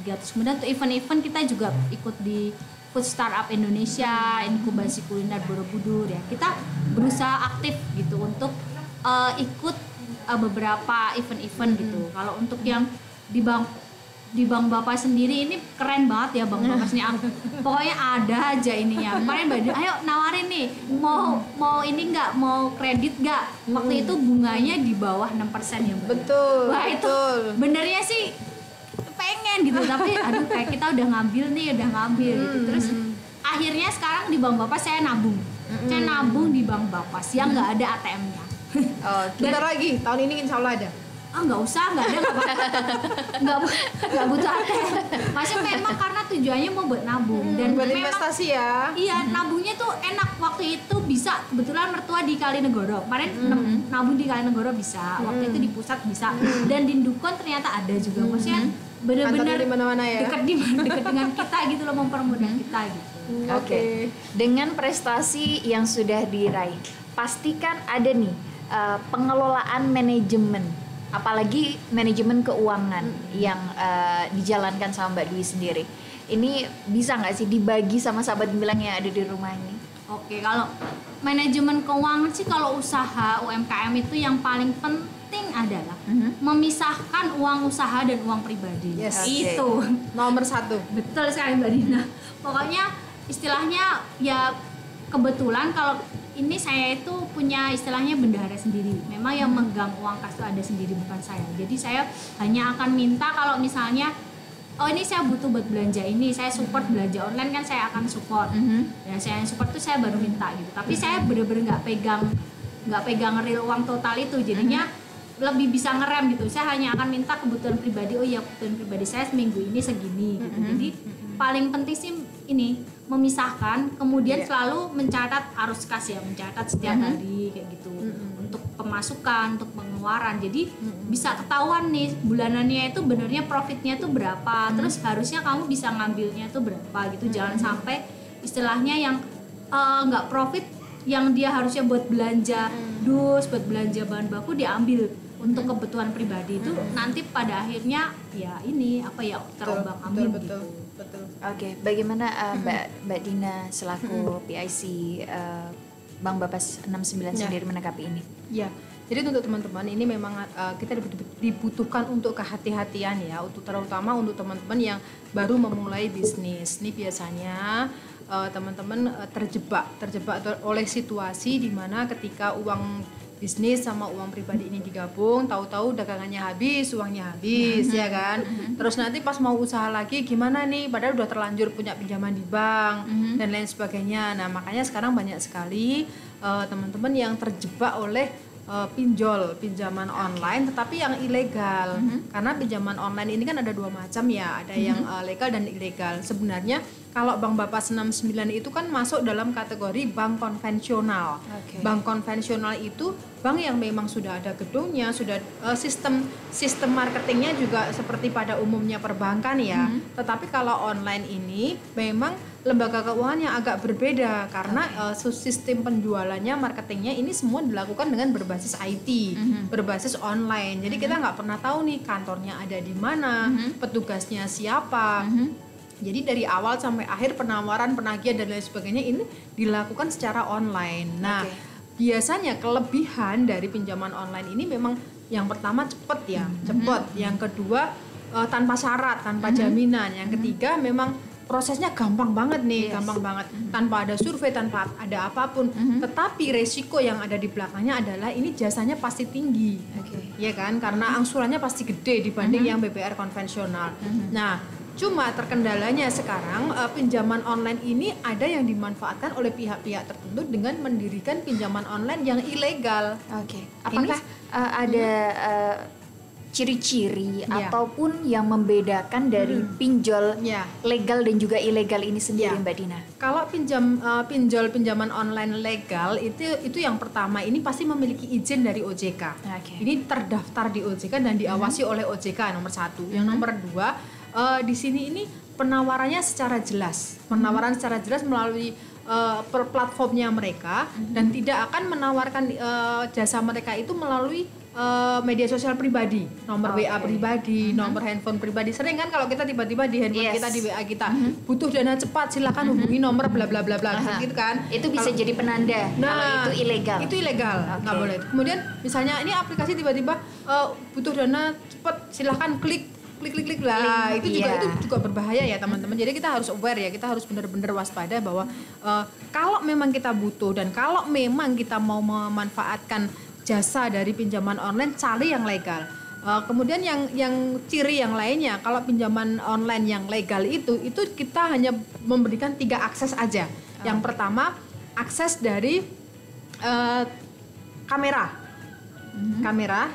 F: Terus kemudian untuk event-event kita juga ikut di Food Startup Indonesia, inkubasi kuliner Borobudur ya. Kita berusaha aktif gitu untuk ikut beberapa event-event gitu. Kalau untuk yang di Bank Bapak sendiri ini keren banget ya Bang Bapak sini. Pokoknya ada aja ininya. Kemarin Mbak Dwi, ayo nawarin nih, mau ini nggak, mau kredit nggak? Waktu itu bunganya di bawah 6% ya Mbak.
E: Betul.
F: Wah itu benernya sih pengen gitu, tapi aduh kayak kita udah ngambil gitu. Terus akhirnya sekarang di Bank Bapak saya nabung. Saya nabung di Bank Bapak yang nggak ada ATM-nya.
E: Bentar lagi, tahun ini insya Allah ada.
F: nggak usah, nggak ada, nggak butuh ATM. Maksudnya memang karena tujuannya mau buat nabung dan
E: buat
F: memang,
E: investasi ya.
F: Iya, nabungnya tuh enak. Waktu itu bisa, kebetulan mertua di Kalinegoro kemarin nabung di Kalinegoro bisa, waktu itu di pusat bisa, dan di Dukun ternyata ada juga. Maksudnya benar-benar
E: ya?
F: dekat dengan kita gitu loh, mempermudah kita gitu.
G: Oke. Dengan prestasi yang sudah diraih, pastikan ada nih pengelolaan manajemen, apalagi manajemen keuangan yang dijalankan sama Mbak Dwi sendiri. Ini bisa nggak sih dibagi sama sahabat gemilang yang ada di rumah ini?
F: Oke, kalau manajemen keuangan sih kalau usaha UMKM itu yang paling penting adalah memisahkan uang usaha dan uang pribadi. Itu
E: nomor 1.
F: Betul sekali Mbak Dina. Pokoknya istilahnya ya kebetulan kalau ini saya itu punya istilahnya bendahara sendiri. Memang yang megang uang kas itu ada sendiri, bukan saya. Jadi saya hanya akan minta kalau misalnya ini saya butuh buat belanja ini, saya support belanja online kan saya akan support. Ya saya support tuh saya baru minta gitu. Tapi saya bener-bener nggak pegang real uang total itu. Jadinya lebih bisa ngerem gitu. Saya hanya akan minta kebutuhan pribadi. Oh iya, kebutuhan pribadi saya seminggu ini segini gitu. Jadi paling penting sih ini memisahkan, kemudian selalu mencatat arus kas ya, mencatat setiap hari kayak gitu. Untuk pemasukan, untuk pengeluaran. Jadi bisa ketahuan nih bulanannya itu benernya profitnya itu berapa. Terus harusnya kamu bisa ngambilnya itu berapa gitu. Jangan sampai istilahnya yang nggak profit, yang dia harusnya buat belanja dus, buat belanja bahan baku diambil untuk kebutuhan pribadi itu nanti pada akhirnya ya ini apa ya terombang ambing gitu.
G: Oke, bagaimana Mbak Dina selaku PIC Bank Bapas 69 sendiri menanggapi ini?
E: Ya, jadi untuk teman-teman ini memang kita dibutuhkan untuk kehati-hatian ya, untuk terutama untuk teman-teman yang baru memulai bisnis. Ini biasanya teman-teman terjebak oleh situasi di mana ketika uang bisnis sama uang pribadi ini digabung, tahu-tahu dagangannya habis, uangnya habis, ya kan. Terus nanti pas mau usaha lagi gimana nih, padahal udah terlanjur punya pinjaman di bank dan lain sebagainya. Nah makanya sekarang banyak sekali teman-teman yang terjebak oleh pinjaman online tetapi yang ilegal. Karena pinjaman online ini kan ada 2 macam ya, ada yang legal dan ilegal. Sebenarnya kalau Bank Bapas 69 itu kan masuk dalam kategori bank konvensional. Bank konvensional itu bank yang memang sudah ada gedungnya, sudah sistem marketingnya juga seperti pada umumnya perbankan ya. Tetapi kalau online ini memang lembaga keuangan yang agak berbeda karena sistem penjualannya, marketingnya ini semua dilakukan dengan berbasis IT, berbasis online. Jadi kita nggak pernah tahu nih kantornya ada di mana, petugasnya siapa. Jadi dari awal sampai akhir penawaran, penagihan dan lain sebagainya ini dilakukan secara online. Nah, biasanya kelebihan dari pinjaman online ini memang yang pertama cepat ya, cepat. Yang kedua tanpa syarat, tanpa jaminan. Yang ketiga memang prosesnya gampang banget nih, gampang banget. Tanpa ada survei, tanpa ada apapun. Tetapi resiko yang ada di belakangnya adalah ini jasanya pasti tinggi. Ya kan? Karena angsurannya pasti gede dibanding yang BPR konvensional. Nah, cuma terkendalanya sekarang pinjaman online ini ada yang dimanfaatkan oleh pihak-pihak tertentu dengan mendirikan pinjaman online yang ilegal.
G: Apakah ada ciri-ciri ataupun yang membedakan dari pinjol legal dan juga ilegal ini sendiri, Mbak Dina?
E: Kalau pinjaman online legal itu yang pertama ini pasti memiliki izin dari OJK. Ini terdaftar di OJK dan diawasi oleh OJK nomor 1. Yang nomor 2 di sini ini penawarannya secara jelas, melalui platformnya mereka dan tidak akan menawarkan jasa mereka itu melalui media sosial pribadi, nomor WA pribadi, nomor handphone pribadi. Sering kan kalau kita tiba-tiba di handphone kita, di WA kita, butuh dana cepat, silakan hubungi nomor bla bla bla bla, gitu kan.
G: Itu bisa jadi penanda kalau itu ilegal.
E: Itu ilegal, nggak boleh. Kemudian misalnya ini aplikasi tiba-tiba butuh dana cepat, silakan klik lah. Itu juga berbahaya ya teman-teman. Jadi kita harus aware ya, kita harus benar-benar waspada bahwa kalau memang kita butuh dan kalau memang kita mau memanfaatkan jasa dari pinjaman online, cari yang legal. Kemudian yang ciri yang lainnya, kalau pinjaman online yang legal itu kita hanya memberikan 3 akses aja. Yang pertama akses dari kamera.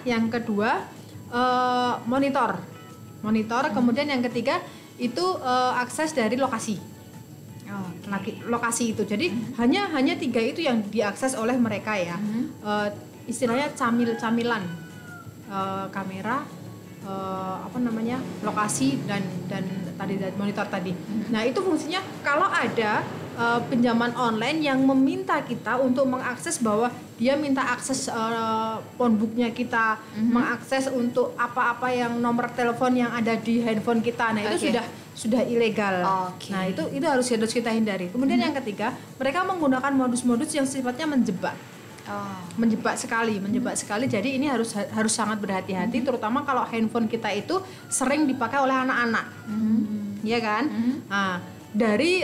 E: Yang kedua monitor. Kemudian yang ketiga itu akses dari lokasi. Lokasi itu. Jadi hanya 3 itu yang diakses oleh mereka ya. Istilahnya camilan. Kamera, lokasi dan tadi monitor tadi. Nah, itu fungsinya kalau ada pinjaman online yang meminta kita untuk mengakses bahwa dia minta akses phonebooknya kita, mengakses untuk apa-apa yang nomor telepon yang ada di handphone kita. Nah, itu sudah ilegal. Nah, itu harus kita hindari. Kemudian yang ketiga, mereka menggunakan modus-modus yang sifatnya menjebak. Menjebak sekali. Jadi ini harus sangat berhati-hati, terutama kalau handphone kita itu sering dipakai oleh anak-anak. Iya kan? Nah, dari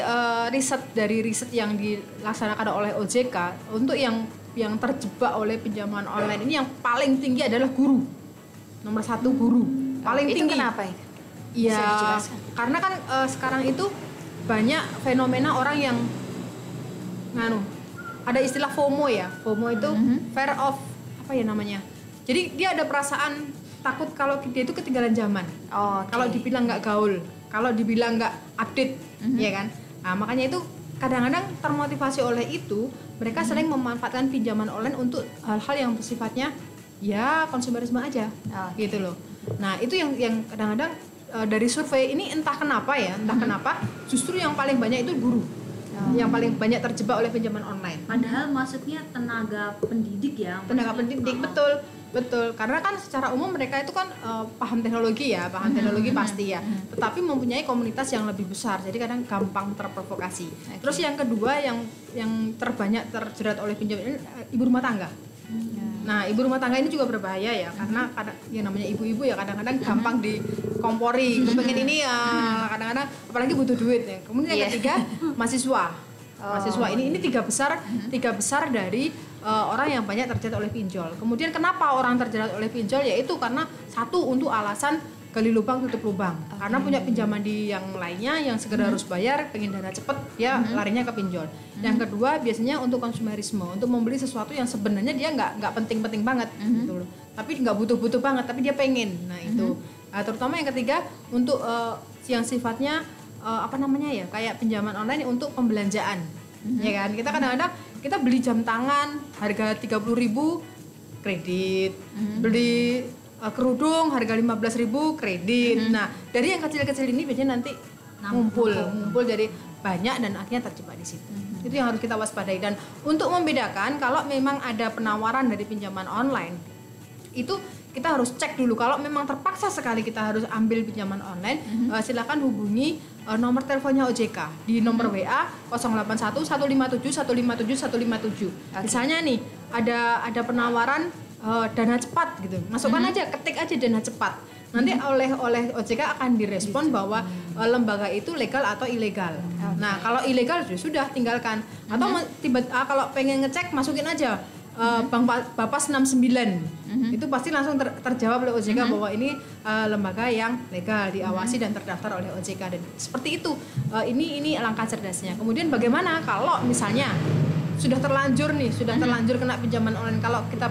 E: riset yang dilaksanakan oleh OJK untuk yang terjebak oleh pinjaman online ini yang paling tinggi adalah guru. Nomor 1 guru. Paling tinggi.
G: Itu kenapa itu?
E: Ya, karena kan sekarang itu banyak fenomena orang yang ada istilah FOMO ya. FOMO itu fear of jadi dia ada perasaan takut kalau dia itu ketinggalan zaman. Kalau dibilang nggak gaul, kalau dibilang nggak update, ya kan. Nah, makanya itu kadang-kadang termotivasi oleh itu mereka sering memanfaatkan pinjaman online untuk hal-hal yang bersifatnya ya konsumerisme aja, gitu loh. Nah, itu yang kadang-kadang dari survei ini entah kenapa justru yang paling banyak itu guru. Yang paling banyak terjebak oleh pinjaman online.
F: Padahal maksudnya tenaga pendidik ya.
E: Tenaga pendidik, betul. Karena kan secara umum mereka itu kan paham teknologi pasti ya. Tetapi mempunyai komunitas yang lebih besar, jadi kadang gampang terprovokasi. Terus yang kedua yang terbanyak terjerat oleh pinjaman ibu rumah tangga. Nah, ibu rumah tangga ini juga berbahaya ya, karena yang namanya ibu-ibu ya kadang-kadang gampang dikompori. Pengen ini ya kadang-kadang apalagi butuh duit ya. Kemudian yang ketiga mahasiswa. Ini tiga besar dari orang yang banyak terjerat oleh pinjol. Kemudian kenapa orang terjerat oleh pinjol? Yaitu karena satu untuk alasan gali lubang tutup lubang. Karena punya pinjaman di yang lainnya yang segera harus bayar, pengen dana cepet, dia larinya ke pinjol. Yang kedua biasanya untuk konsumerisme, untuk membeli sesuatu yang sebenarnya dia nggak penting-penting banget, gitu loh. Tapi nggak butuh-butuh banget, tapi dia pengen. Nah itu. Terutama yang ketiga untuk yang sifatnya kayak pinjaman online untuk pembelanjaan, ya kan? Kita kadang-kadang kita beli jam tangan harga 30.000 kredit, beli kerudung harga 15.000 kredit. Nah, dari yang kecil-kecil ini biasanya nanti ngumpul jadi banyak dan akhirnya terjebak di situ. Itu yang harus kita waspadai. Dan untuk membedakan kalau memang ada penawaran dari pinjaman online, itu kita harus cek dulu. Kalau memang terpaksa sekali kita harus ambil pinjaman online, silakan hubungi nomor teleponnya OJK di nomor WA 081 157 157 157. Misalnya nih ada penawaran dana cepat gitu, masukkan aja, ketik aja dana cepat, nanti oleh OJK akan direspon bahwa lembaga itu legal atau ilegal. Nah kalau ilegal sudah tinggalkan, atau kalau pengen ngecek masukin aja Bank Bapas 69, itu pasti langsung terjawab oleh OJK bahwa ini lembaga yang legal, diawasi dan terdaftar oleh OJK. Dan seperti itu, ini langkah cerdasnya. Kemudian bagaimana kalau misalnya sudah terlanjur kena pinjaman online? Kalau kita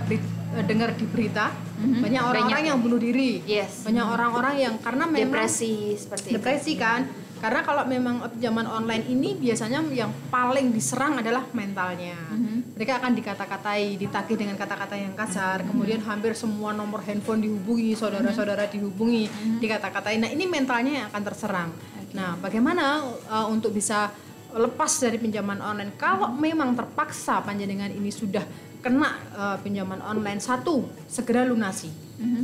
E: dengar di berita, banyak orang-orang yang bunuh diri, banyak orang-orang yang karena memang depresi kan. Karena kalau memang pinjaman online ini biasanya yang paling diserang adalah mentalnya. Mereka akan dikata-katai, ditagih dengan kata-kata yang kasar, kemudian hampir semua nomor handphone dihubungi, saudara-saudara dihubungi, dikata-katai. Nah, ini mentalnya yang akan terserang. Nah, bagaimana untuk bisa lepas dari pinjaman online? Kalau memang terpaksa panjenengan ini sudah kena pinjaman online, satu, segera lunasi.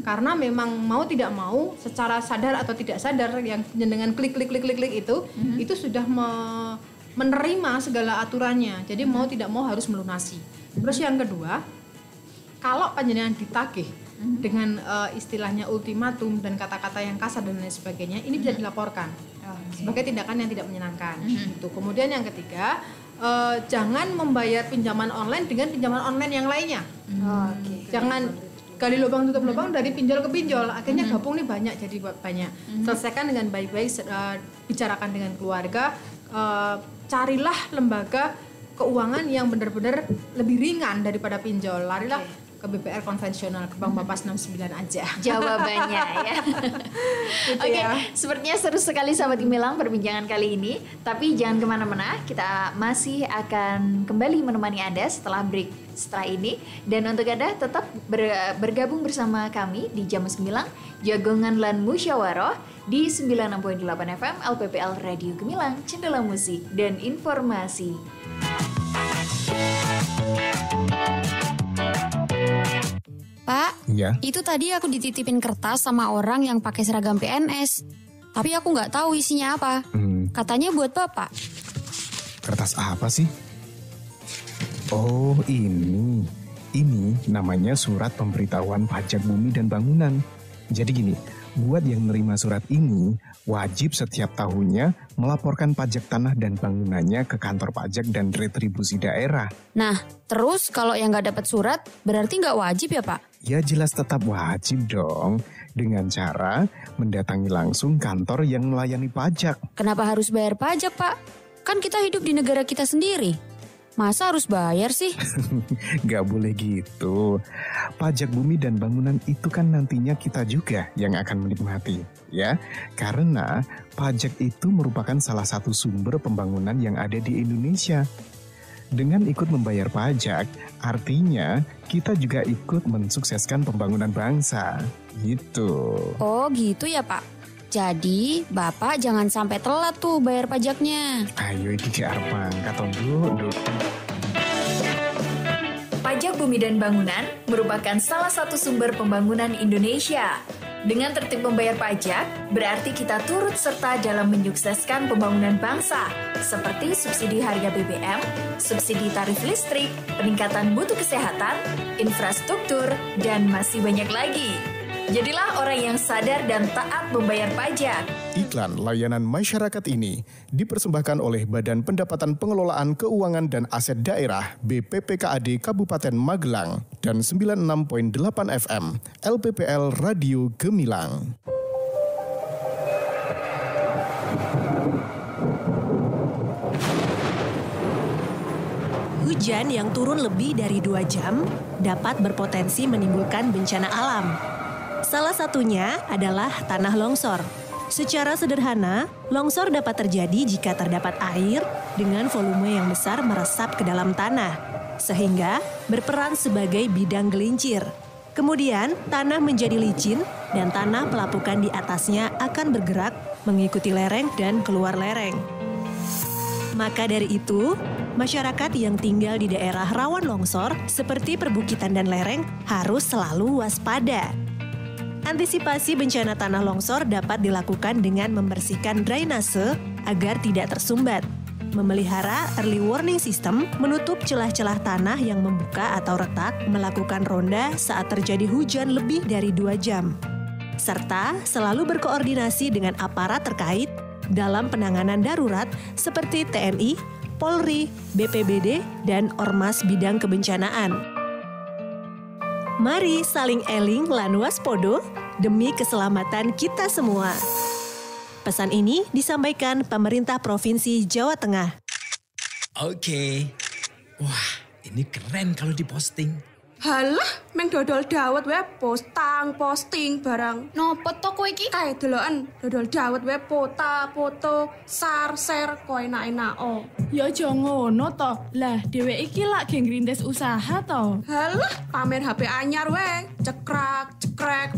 E: Karena memang mau tidak mau, secara sadar atau tidak sadar, yang dengan klik itu sudah menerima segala aturannya. Jadi mau tidak mau harus melunasi. Terus yang kedua, kalau panjenengan ditagih dengan istilahnya ultimatum dan kata-kata yang kasar dan lain sebagainya, ini bisa dilaporkan sebagai tindakan yang tidak menyenangkan. Gitu. Kemudian yang ketiga, jangan membayar pinjaman online dengan pinjaman online yang lainnya. Jangan gali lubang tutup lubang dari pinjol ke pinjol, akhirnya gabung nih banyak, jadi banyak. Selesaikan dengan baik-baik, bicarakan dengan keluarga, carilah lembaga keuangan yang benar-benar lebih ringan daripada pinjol. Larilah ke BPR konvensional, ke Bank Bapas 69 aja.
G: Jawabannya ya. Oke, sepertinya seru sekali sahabat Gemilang perbincangan kali ini. Tapi jangan kemana-mana, kita masih akan kembali menemani Anda setelah break setelah ini. Dan untuk Anda tetap bergabung bersama kami di Jamus Gemilang, Jagongan lan Musyawarah di 96.8 FM LPPL Radio Gemilang, Cendela Musik dan Informasi.
T: Pak, ya? Itu tadi aku dititipin kertas sama orang yang pakai seragam PNS. Tapi aku nggak tahu isinya apa. Katanya buat Bapak.
H: Kertas apa sih? Oh, ini. Ini namanya surat pemberitahuan pajak bumi dan bangunan. Jadi gini, buat yang menerima surat ini, wajib setiap tahunnya melaporkan pajak tanah dan bangunannya ke kantor pajak dan retribusi daerah.
T: Nah, terus kalau yang nggak dapat surat, berarti nggak wajib ya Pak?
H: Ya jelas tetap wajib dong, dengan cara mendatangi langsung kantor yang melayani pajak.
T: Kenapa harus bayar pajak Pak? Kan kita hidup di negara kita sendiri. Masa harus bayar sih?
H: Gak boleh gitu. Pajak bumi dan bangunan itu kan nantinya kita juga yang akan menikmati, ya. Karena pajak itu merupakan salah satu sumber pembangunan yang ada di Indonesia. Dengan ikut membayar pajak, artinya kita juga ikut mensukseskan pembangunan bangsa. Gitu.
T: Oh gitu ya Pak. Jadi Bapak jangan sampai telat tuh bayar pajaknya.
H: Ayo iki ke Arpang, katonduk.
A: Pajak bumi dan bangunan merupakan salah satu sumber pembangunan Indonesia. Dengan tertib membayar pajak, berarti kita turut serta dalam menyukseskan pembangunan bangsa, seperti subsidi harga BBM, subsidi tarif listrik, peningkatan mutu kesehatan, infrastruktur, dan masih banyak lagi. Jadilah orang yang sadar dan taat membayar pajak.
H: Iklan layanan masyarakat ini dipersembahkan oleh Badan Pendapatan Pengelolaan Keuangan dan Aset Daerah BPPKAD Kabupaten Magelang dan 96.8 FM LPPL Radio Gemilang.
U: Hujan yang turun lebih dari 2 jam dapat berpotensi menimbulkan bencana alam. Salah satunya adalah tanah longsor. Secara sederhana, longsor dapat terjadi jika terdapat air dengan volume yang besar meresap ke dalam tanah, sehingga berperan sebagai bidang gelincir. Kemudian, tanah menjadi licin dan tanah pelapukan di atasnya akan bergerak mengikuti lereng dan keluar lereng. Maka dari itu, masyarakat yang tinggal di daerah rawan longsor seperti perbukitan dan lereng harus selalu waspada. Antisipasi bencana tanah longsor dapat dilakukan dengan membersihkan drainase agar tidak tersumbat, memelihara early warning system, menutup celah-celah tanah yang membuka atau retak, melakukan ronda saat terjadi hujan lebih dari 2 jam, serta selalu berkoordinasi dengan aparat terkait dalam penanganan darurat seperti TNI, Polri, BPBD, dan Ormas bidang kebencanaan. Mari saling eling lan waspodo demi keselamatan kita semua. Pesan ini disampaikan Pemerintah Provinsi Jawa Tengah.
O: Oke. Wah, ini keren kalau diposting.
V: Halah, meng dodol dawet wae posting barang.
F: Nopo to kowe iki?
V: Kae deloken dodol dawet wae foto, share koe enak-enako.
W: Ya aja ngono to. Lah, dheweke iki lak geng ngrintis usaha to.
V: Halah, pamer HP anyar wae, cekrek,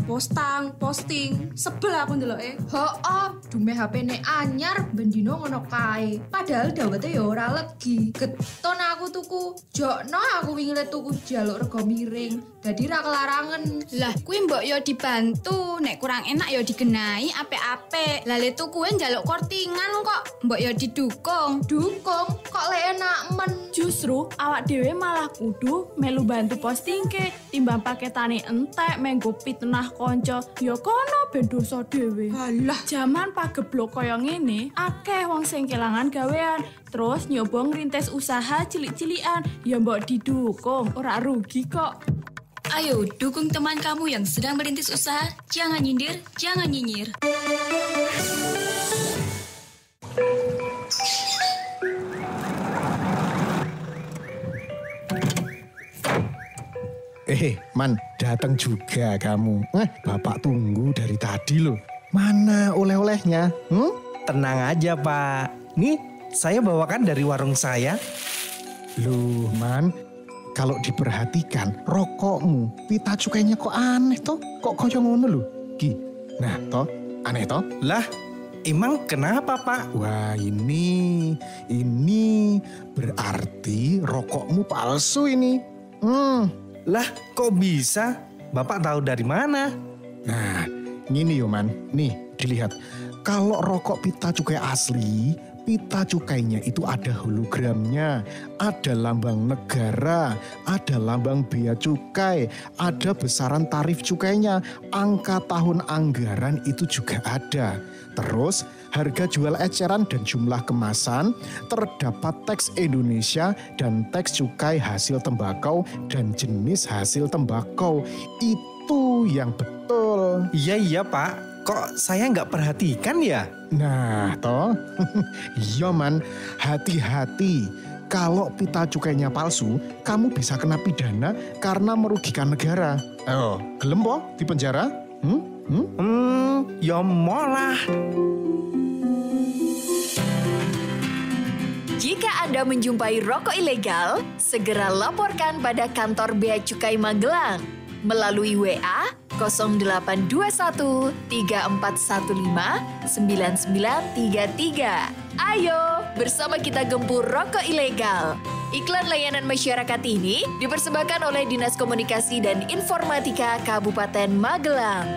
V: posting. Sebel aku ndeloke.
F: Hooh, dume HP-ne anyar bendino ngono kae. Padahal dawete ya ora legi. Geton aku tuku. Jokno aku wingi tuku jaluk rego miring. Dadi ra kelarangan.
X: Lah, kuwi mbok yo dibantu, nek kurang enak yo digenai apik-apik. Lah le tukuwe njaluk kortingan kok, mbok yo didukung.
F: Dukung kok lek enak men.
W: Justru awak dhewe malah kudu melu bantu postingke timbang paketane entek menggo pitnah kanca. Ya kono ben dosa dhewe.
V: Halah,
W: jaman pageblok kaya ngene, akeh wong sing kelangan gawean. Terus nyoba ngrintis usaha cilik-cilikan, ya mbok didukung, ora rugi kok.
X: Ayo, dukung teman kamu yang sedang merintis usaha. Jangan nyindir, jangan nyinyir.
H: Man, datang juga kamu. Bapak tunggu dari tadi loh. Mana oleh-olehnya?
B: Tenang aja, Pak. Nih, saya bawakan dari warung saya.
H: Loh, Man, kalau diperhatikan rokokmu, pita cukainya kok aneh toh? Kok koyo ngono lho? Ki. Nah, toh, aneh toh?
B: Lah, emang kenapa, Pak?
H: Wah, ini berarti rokokmu palsu ini.
B: Lah, kok bisa? Bapak tahu dari mana?
H: Nah, gini yo, Man. Nih, dilihat. Kalau rokok pita cukai asli, pita cukainya itu ada hologramnya, ada lambang negara, ada lambang bea cukai, ada besaran tarif cukainya, angka tahun anggaran itu juga ada. Terus harga jual eceran dan jumlah kemasan, terdapat teks Indonesia dan teks cukai hasil tembakau dan jenis hasil tembakau. Itu yang betul.
B: Iya Pak. Kok saya nggak perhatikan ya?
H: Nah, toh. Iya, Man. Hati-hati. Kalau pita cukainya palsu, kamu bisa kena pidana karena merugikan negara. Oh, gelem po di penjara?
B: Ya molah.
A: Jika Anda menjumpai rokok ilegal, segera laporkan pada kantor Bea Cukai Magelang melalui WA 0821 3415 9933. Ayo, bersama kita gempur rokok ilegal. Iklan layanan masyarakat ini dipersembahkan oleh Dinas Komunikasi dan Informatika Kabupaten Magelang.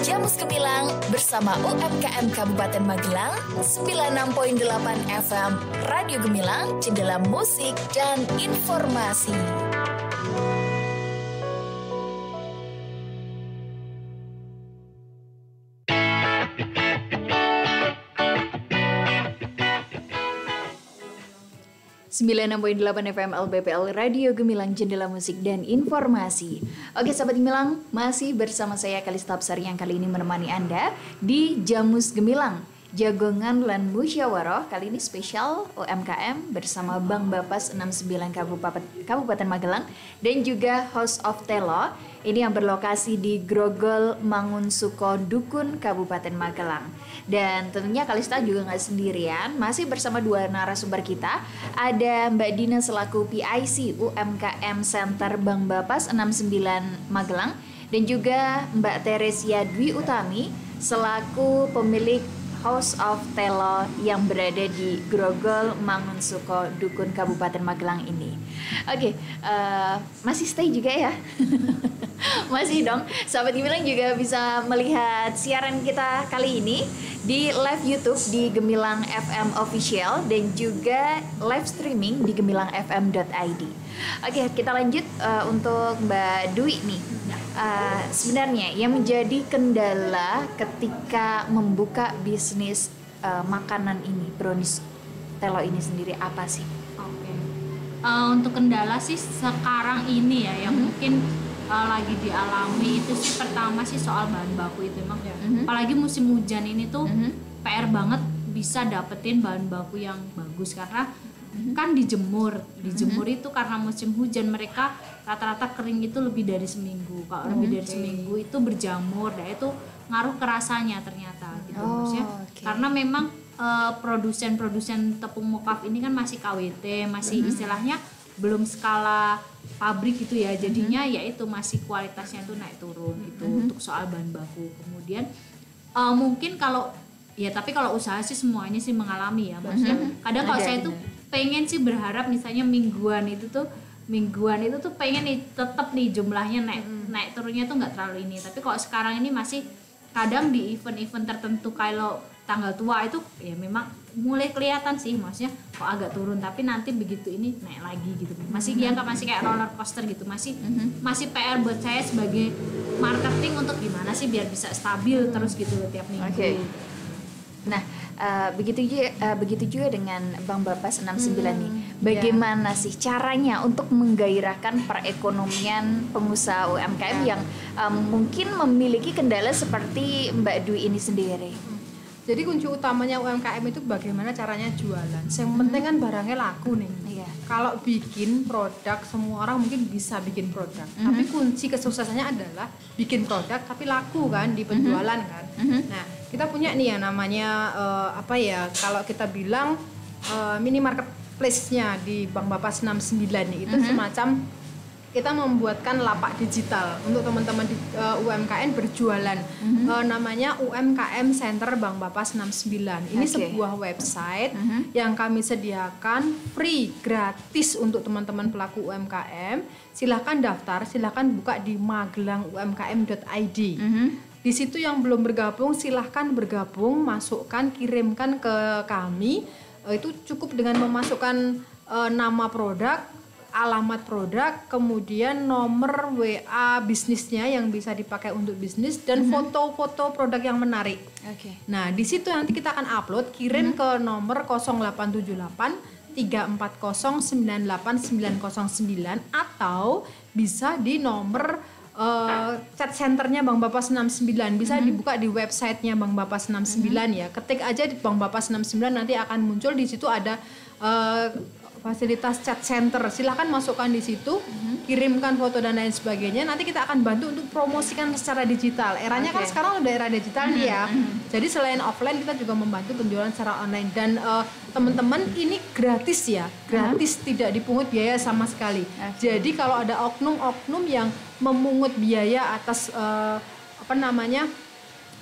A: Jamus Gemilang bersama UMKM Kabupaten Magelang 96.8 FM Radio Gemilang, jendela musik dan informasi. .8 FM LBPL Radio Gemilang, jendela musik dan informasi. Oke sahabat Gemilang, masih bersama saya Kalista Absari yang kali ini menemani Anda di Jamus Gemilang, Jagongan lan Musyawarah. Kali ini spesial UMKM bersama Bank Bapas 69 Kabupaten Magelang dan juga House of Telo. Ini yang berlokasi di Grogol Mangunsuko Dukun Kabupaten Magelang. Dan tentunya Kalista juga nggak sendirian, masih bersama dua narasumber kita. Ada Mbak Dina selaku PIC UMKM Center Bank Bapas 69 Magelang dan juga Mbak Teresia Dwi Utami selaku pemilik House of Telo yang berada di Grogol Mangunsuko Dukun Kabupaten Magelang ini. Oke, masih stay juga ya? Masih dong. Sahabat Gemilang juga bisa melihat siaran kita kali ini di live YouTube di Gemilang FM Official dan juga live streaming di gemilangfm.id. Oke, kita lanjut untuk Mbak Dwi nih. Sebenarnya yang menjadi kendala ketika membuka bisnis makanan ini, brownies Telo ini sendiri apa sih?
F: Untuk kendala sih sekarang ini ya yang mungkin lagi dialami itu sih pertama sih soal bahan baku itu emang apalagi musim hujan ini tuh PR banget bisa dapetin bahan baku yang bagus karena kan dijemur itu karena musim hujan mereka rata-rata kering itu lebih dari seminggu. Kalau lebih dari seminggu itu berjamur dan itu ngaruh ke rasanya ternyata gitu maksudnya karena memang produsen tepung mokaf ini kan masih KWT, masih istilahnya belum skala pabrik gitu ya, jadinya ya itu masih kualitasnya tuh naik turun gitu untuk soal bahan baku. Kemudian mungkin kalau ya tapi kalau usaha sih semuanya sih mengalami ya, maksudnya kadang kalau saya tuh pengen sih berharap misalnya mingguan itu tuh pengen nih tetap nih jumlahnya naik turunnya tuh nggak terlalu ini, tapi kalau sekarang ini masih kadang di event-event tertentu kalau tanggal tua itu ya memang mulai kelihatan sih, maksudnya kok agak turun tapi nanti begitu ini naik lagi gitu, masih dianggap masih kayak roller coaster gitu, masih PR buat saya sebagai marketing untuk gimana sih biar bisa stabil terus gitu tiap minggu.
A: Nah begitu juga dengan Bank Bapas 69 nih, bagaimana sih caranya untuk menggairahkan perekonomian pengusaha UMKM yang mungkin memiliki kendala seperti Mbak Dwi ini sendiri?
E: Jadi kunci utamanya UMKM itu bagaimana caranya jualan. Yang penting kan barangnya laku nih.
G: Iya.
E: Kalau bikin produk, semua orang mungkin bisa bikin produk. Tapi kunci kesuksesannya adalah bikin produk tapi laku kan di penjualan kan. Nah, kita punya nih yang namanya kalau kita bilang mini marketplace-nya di Bank Bapas 69 nih, itu semacam kita membuatkan lapak digital untuk teman-teman di UMKM berjualan. Namanya UMKM Center Bank Bapas 69. Ini sebuah website yang kami sediakan free, gratis untuk teman-teman pelaku UMKM. Silahkan daftar, silahkan buka di magelangumkm.id. Di situ yang belum bergabung, silahkan bergabung, masukkan, kirimkan ke kami. Itu cukup dengan memasukkan nama produk, alamat produk, kemudian nomor WA bisnisnya yang bisa dipakai untuk bisnis, dan foto-foto produk yang menarik. Nah, di situ nanti kita akan upload, kirim ke nomor 0878 340 98909 atau bisa di nomor chat centernya Bank Bapas 69, bisa dibuka di websitenya Bank Bapas 69 ya. Ketik aja di Bank Bapas 69, nanti akan muncul di situ ada fasilitas chat center. Silahkan masukkan di situ, kirimkan foto dan lain sebagainya. Nanti kita akan bantu untuk promosikan secara digital. Eranya kan sekarang udah era digital nih ya. Jadi selain offline, kita juga membantu penjualan secara online. Dan teman-teman, ini gratis ya, gratis, tidak dipungut biaya sama sekali. Jadi kalau ada oknum-oknum yang memungut biaya atas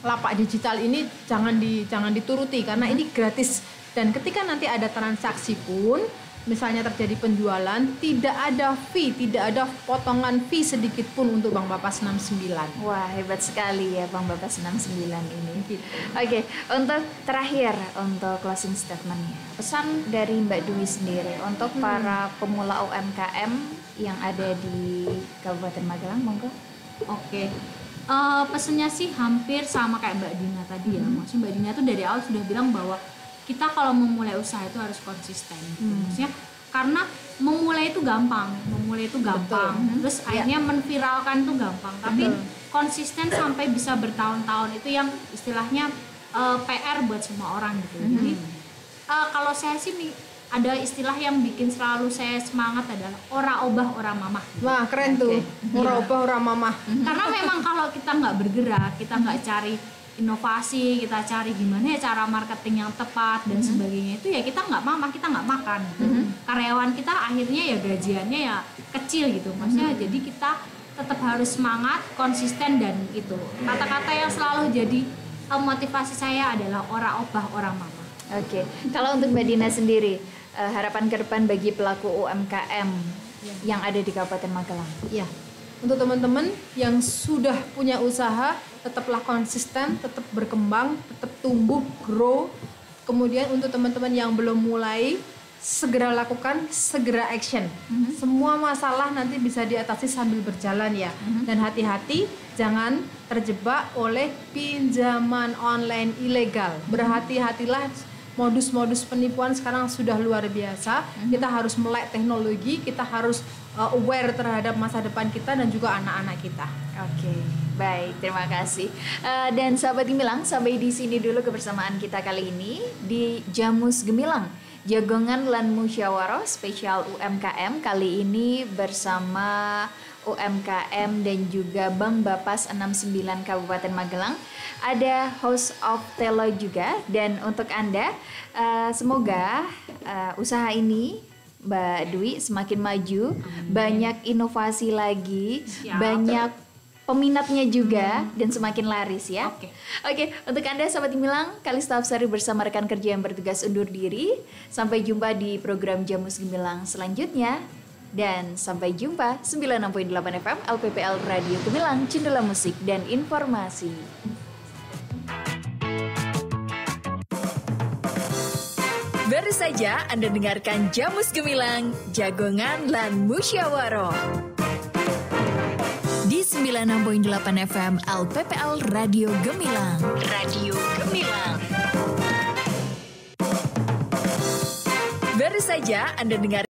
E: lapak digital ini, jangan dituruti karena ini gratis. Dan ketika nanti ada transaksi pun, misalnya terjadi penjualan, tidak ada fee, tidak ada potongan fee sedikit pun untuk Bank Bapas 69.
G: Wah, hebat sekali ya Bank Bapas 69 ini. Oke, untuk terakhir, untuk closing statement-nya, pesan dari Mbak Dwi sendiri untuk para pemula UMKM yang ada di Kabupaten Magelang, monggo.
F: Oke. Pesannya sih hampir sama kayak Mbak Dina tadi ya. Maksudnya Mbak Dina tuh dari awal sudah bilang bahwa kita kalau memulai usaha itu harus konsisten. Maksudnya karena memulai itu gampang, terus akhirnya menviralkan itu gampang, tapi konsisten sampai bisa bertahun-tahun itu yang istilahnya PR buat semua orang gitu. Jadi kalau saya sih ada istilah yang bikin selalu saya semangat adalah ora obah ora mamah.
E: Wah, keren tuh. Ora obah ora mamah.
F: Karena memang kalau kita nggak bergerak, kita nggak cari inovasi, kita cari gimana ya cara marketing yang tepat dan sebagainya, itu ya kita nggak makan karyawan kita akhirnya ya gajiannya ya kecil gitu. Maksudnya jadi kita tetap harus semangat, konsisten, dan itu kata-kata yang selalu jadi motivasi saya adalah ora obah ora mama.
G: Oke. Kalau untuk Mbak Dina sendiri, harapan ke depan bagi pelaku UMKM yang ada di Kabupaten Magelang.
E: Ya, untuk teman-teman yang sudah punya usaha, tetaplah konsisten, tetap berkembang, tetap tumbuh, grow. Kemudian untuk teman-teman yang belum mulai, segera lakukan, segera action. Semua masalah nanti bisa diatasi sambil berjalan ya. Dan hati-hati, jangan terjebak oleh pinjaman online ilegal. Berhati-hatilah, modus-modus penipuan sekarang sudah luar biasa. Kita harus melek teknologi, kita harus aware terhadap masa depan kita dan juga anak-anak kita.
G: Oke, baik, terima kasih. Dan sahabat Gemilang, sampai di sini dulu kebersamaan kita kali ini di Jamus Gemilang, Jagongan lan Musyawarah spesial UMKM, kali ini bersama UMKM dan juga Bank Bapas 69 Kabupaten Magelang. Ada host of Telo juga, dan untuk Anda semoga usaha ini Mbak Dwi semakin maju, banyak inovasi lagi, banyak peminatnya juga, dan semakin laris ya. Oke, untuk Anda sahabat Gemilang, Kalista Hapsari bersama rekan kerja yang bertugas undur diri. Sampai jumpa di program Jamus Gemilang selanjutnya. Dan sampai jumpa 96.8 FM LPPL Radio Gemilang, Cendela Musik dan Informasi.
A: Baru saja Anda dengarkan Jamus Gemilang, Jagongan lan Musyawarah di 96.8 FM LPPL Radio Gemilang. Radio Gemilang. Baru saja Anda dengar